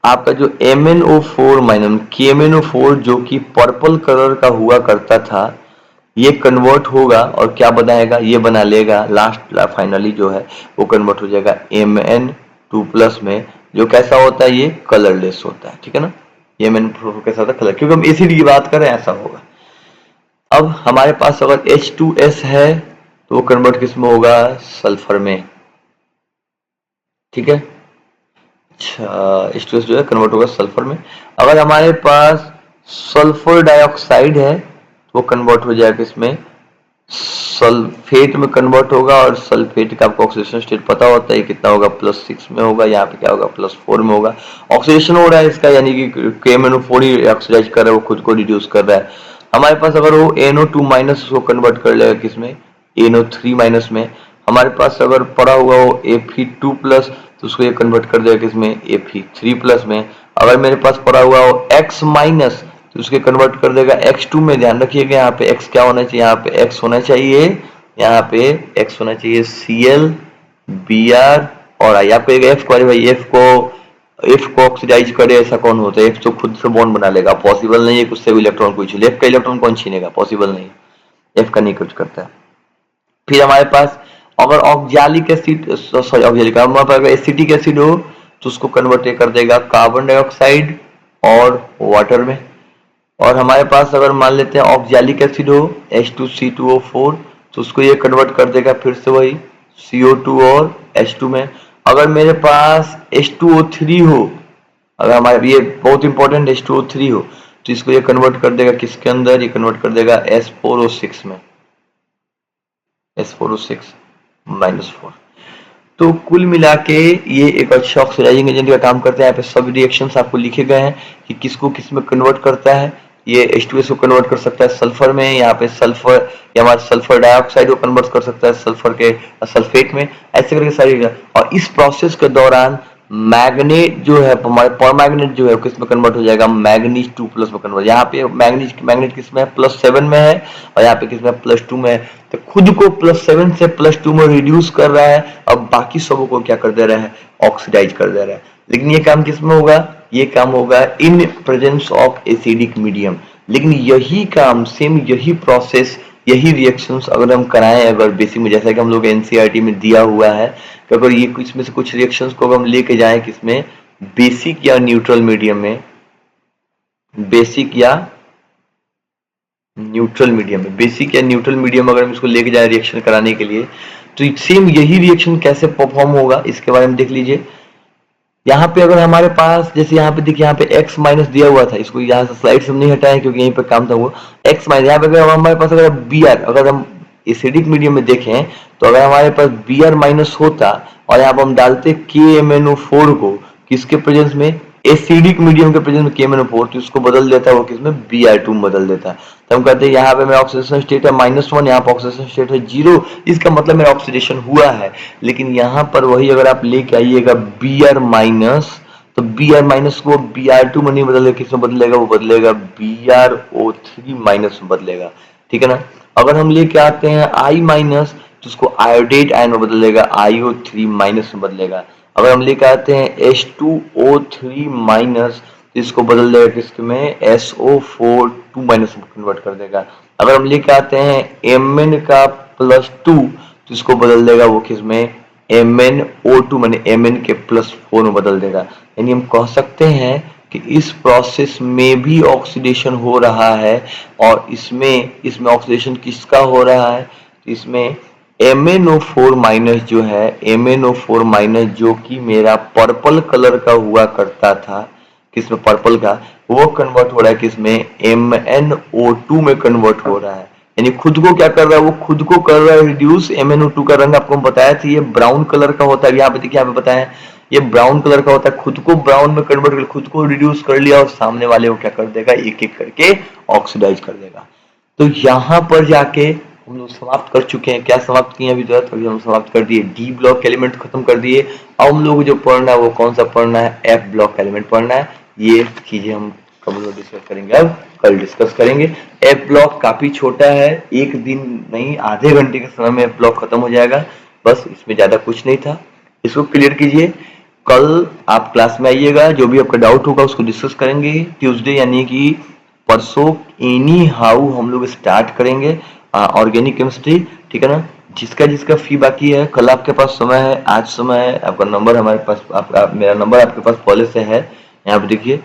आपका जो MnO4 माइनस KMnO4 जो कि पर्पल कलर का हुआ करता था, ये कन्वर्ट होगा और क्या बनाएगा, ये बना लेगा लास्ट फाइनली जो है वो कन्वर्ट हो जाएगा Mn2+ में, जो कैसा होता है, ये कलरलेस होता है, ठीक है ना। ये Mn2 कैसा होता है, कलर, क्योंकि हम एसिड की बात करें ऐसा होगा। अब हमारे पास अगर H2S है तो वो कन्वर्ट किस में होगा, सल्फर में, ठीक है। अच्छा, H2S जो है कन्वर्ट होगा सल्फर में। अगर हमारे पास सल्फर डाइऑक्साइड है तो वो कन्वर्ट हो जाएगा इसमें सल्फेट में कन्वर्ट होगा, और सल्फेट का आपको ऑक्सीडेशन स्टेट पता होता है कितना होगा, +6 में होगा, यहाँ पे क्या होगा, +4 में होगा। ऑक्सीडेशन हो रहा है इसका, यानी कि KMnO4 ही ऑक्सीडाइज कर रहा है, वो खुद को रिड्यूस कर रहा है। हमारे पास अगर वो NO2- उसको कन्वर्ट कर लेगा किसमें, NO3- में। हमारे पास अगर पड़ा हुआ वो Fe2+ तो उसको ये कन्वर्ट कर देगा किसमें, Fe3+ में। अगर मेरे पास पड़ा हुआ हो X- तो उसके कन्वर्ट कर देगा X2 में। ध्यान रखिएगा यहाँ पे X क्या होना चाहिए, यहाँ पे X होना चाहिए, यहाँ पे X होना चाहिए Cl Br और I। आपको एक F को, भाई F को ऑक्सीडाइज करे ऐसा कौन होता है, F तो खुद से बॉन्ड बना लेगा, पॉसिबल नहीं है कि उससे इलेक्ट्रॉन कोई छीने, F का इलेक्ट्रॉन कौन छीनेगा, पॉसिबल नहीं, F का नहीं कुछ करता है। फिर हमारे पास अगर ऑक्जेलिक एसिड, सॉरी ऑक्जेलिक, हमारे एसिटिक एसिड हो तो उसको कन्वर्ट कर देगा कार्बन डाइऑक्साइड और वाटर में। और हमारे पास अगर मान लेते हैं ऑक्जेलिक एसिड हो H2C2O4 तो उसको ये कन्वर्ट कर देगा फिर से वही CO2 और H2 में। अगर मेरे पास H2O3 हो, अगर हमारे ये बहुत इंपॉर्टेंट H2O3 हो तो इसको ये कन्वर्ट कर देगा किसके अंदर, ये कन्वर्ट कर देगा S4O6 में, S4O6-4। तो कुल मिला के ये एक अच्छा ऑक्सीडाइजिंग एजेंट का काम करता है। यहाँ पे सब रिएक्शंस आपको लिखे गए हैं कि किसको किस में कन्वर्ट करता है। ये H2S को कन्वर्ट कर सकता है सल्फर में, यहाँ पे सल्फर या हमारा सल्फर डाइऑक्साइड को कन्वर्ट कर सकता है सल्फर के सल्फेट में, ऐसे करके सारी। और इस प्रोसेस के दौरान मैग्नेट जो है हमारे परमैग्नेट जो है किस में कन्वर्ट हो जाएगा, मैग्नीज 2 प्लस में कन्वर्ट। यहाँ पे मैग्नेट किस में है, +7 में है, और यहाँ पे किस में +2 में है। तो खुद को +7 से +2 में रिड्यूस कर रहा है, अब बाकी सबों को क्या कर दे रहा है, ऑक्सीडाइज कर दे रहा है। लेकिन ये काम किस में होगा, ये काम होगा in presence of acidic medium. लेकिन यही काम, सेम यही प्रोसेस, यही रिएक्शंस अगर हम कराएं, अगर बेसिक में जैसा कि हम लोग एनसीईआरटी में दिया हुआ है कि अगर ये इसमें से कुछ रिएक्शंस को हम लेके जाएं किसमें, बेसिक या न्यूट्रल मीडियम में, बेसिक या न्यूट्रल मीडियम में, बेसिक या न्यूट्रल मीडियम अगर हम इसको लेके जाए रिएक्शन कराने के लिए, तो सेम यही रिएक्शन कैसे परफॉर्म होगा इसके बारे में देख लीजिए। यहाँ पे अगर हमारे पास, जैसे यहाँ पे देखिए, यहाँ पे x माइनस दिया हुआ था, इसको यहाँ से स्लाइड से हम नहीं हटाएं क्योंकि यहीं पे काम था वो x माइनस। यहाँ पे अगर हमारे पास अगर Br, अगर हम एसिडिक मीडियम में देखें तो अगर हमारे पास Br माइनस होता और यहाँ पे हम डालते KMnO4 को किसके प्रेजेंस में, एसिडिक मीडियम के प्रेजेंस में KMnO4, तो इसको बदल देता है वो किसमें, Br2 में बदल देता है। तो हम कहते हैं यहाँ पे मेरा ऑक्सीडेशन स्टेट है -1, यहाँ पे ऑक्सीडेशन स्टेट है 0, इसका मतलब मेरा ऑक्सीडेशन हुआ है। लेकिन यहाँ पर वही अगर आप लेके आइएगा Br माइनस, तो Br माइनस को Br2 में नहीं बदलेगा, किसमें बदलेगा, वो बदलेगा BrO3 माइनस में बदलेगा, ठीक है ना। अगर हम लेके आते हैं I माइनस, तो उसको आयोडेट आयन में बदलेगा, IO3 माइनस में बदलेगा। अगर हम लेके आते हैं H2O3 माइनस, तो इसको बदल देगा किसके में, SO4 2 माइनस में कन्वर्ट कर देगा। अगर हम लेके आते हैं Mn का +2, तो इसको बदल देगा वो किसमें, MnO2 माने Mn के +4 में बदल देगा। यानी हम कह सकते हैं कि इस प्रोसेस में भी ऑक्सीडेशन हो रहा है, और इसमें ऑक्सीडेशन किसका हो रहा है, इसमें MnO4 माइनस जो है, MnO4 माइनस जो कि मेरा पर्पल कलर का हुआ करता था, किसमें, पर्पल का, वो कन्वर्ट हो रहा है किसमें, MnO2 में कन्वर्ट हो रहा है। यानी खुद को क्या कर रहा है, वो खुद को कर रहा है रिड्यूस। MnO2 का रंग आपको बताया था, ये ब्राउन कलर का होता है, यहाँ पे देखिए, यहाँ पे बताया ये ब्राउन कलर का होता है, खुद को ब्राउन में कन्वर्ट कर, खुद को रिड्यूस कर लिया, और सामने वाले को क्या कर देगा, एक एक करके ऑक्सीडाइज कर देगा। तो यहाँ पर जाके हम लोग समाप्त कर चुके हैं। क्या समाप्त किए अभी तक, अभी हम समाप्त कर दिए डी ब्लॉक एलिमेंट खत्म कर दिए। अब हम लोग को जो पढ़ना है वो कौन सा पढ़ना है, एफ ब्लॉक एलिमेंट पढ़ना है। ये चीजें हम कब लोग डिस्कस करेंगे, अब कल डिस्कस करेंगे। एफ ब्लॉक काफी छोटा है, एक दिन नहीं आधे घंटे के समय में एफ ब्लॉक खत्म हो जाएगा, बस इसमें ज्यादा कुछ नहीं था। इसको क्लियर कीजिए, कल आप क्लास में आइएगा, जो भी आपका डाउट होगा उसको डिस्कस करेंगे। ट्यूसडे यानी कि परसों एनी हाउ हम लोग स्टार्ट करेंगे ऑर्गेनिक केमिस्ट्री, ठीक है ना। जिसका जिसका फी बाकी है, कल आपके पास समय है, आज समय है, आपका नंबर हमारे पास, मेरा नंबर आपके पास पहले से है। यहाँ पे देखिए,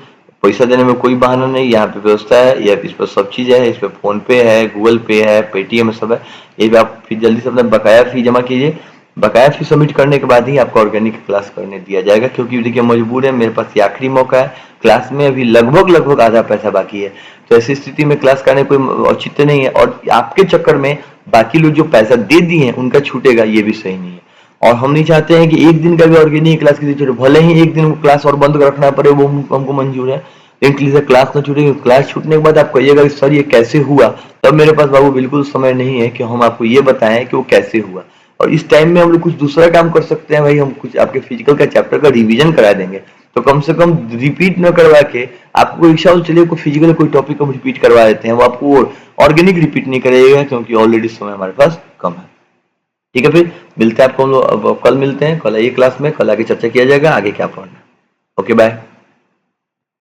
पैसा देने में कोई बहाना नहीं, यहाँ पे व्यवस्था है, या इस पर सब चीज है, इस पर फोन पे है, गूगल पे है, पेटीएम सब है। ये भी आप फिर जल्दी से अपना बकाया फी जमा कीजिए। बकाया फी सबमिट करने के बाद ही आपको ऑर्गेनिक क्लास करने दिया जाएगा, क्योंकि देखिए मजबूर है, मेरे पास ये आखिरी मौका है, क्लास में अभी लगभग आधा पैसा बाकी है। तो ऐसी स्थिति में क्लास करने कोई औचित्य नहीं है, और आपके चक्कर में बाकी लोग जो पैसा दे दिए हैं उनका छूटेगा, ये भी सही नहीं है। और हम नहीं चाहते हैं कि एक दिन का भी ऑर्गेनिक क्लास किसी छूटे, भले ही एक दिन क्लास और बंद रखना पड़े, वो हमको मंजूर है, लेकिन क्लास ना छूटेगी। क्लास छूटने के बाद आप कहिएगा कि सर ये कैसे हुआ, तब मेरे पास बाबू बिल्कुल समय नहीं है कि हम आपको ये बताएं कि वो कैसे हुआ। और इस टाइम में हम लोग कुछ दूसरा काम कर सकते हैं भाई, हम कुछ आपके फिजिकल का चैप्टर का रिवीजन करा देंगे। तो कम से कम रिपीट न करवा के, आपको कोई इच्छा हो चलिए कोई फिजिकल कोई टॉपिक हम रिपीट करवा देते हैं, वो आपको ऑर्गेनिक रिपीट नहीं करेगा, क्योंकि ऑलरेडी समय हमारे पास कम है। ठीक है, फिर मिलते हैं आपको हम लोग, कल मिलते हैं, कल आइए क्लास में, कल आगे चर्चा किया जाएगा आगे क्या पढ़ना है। Okay bye.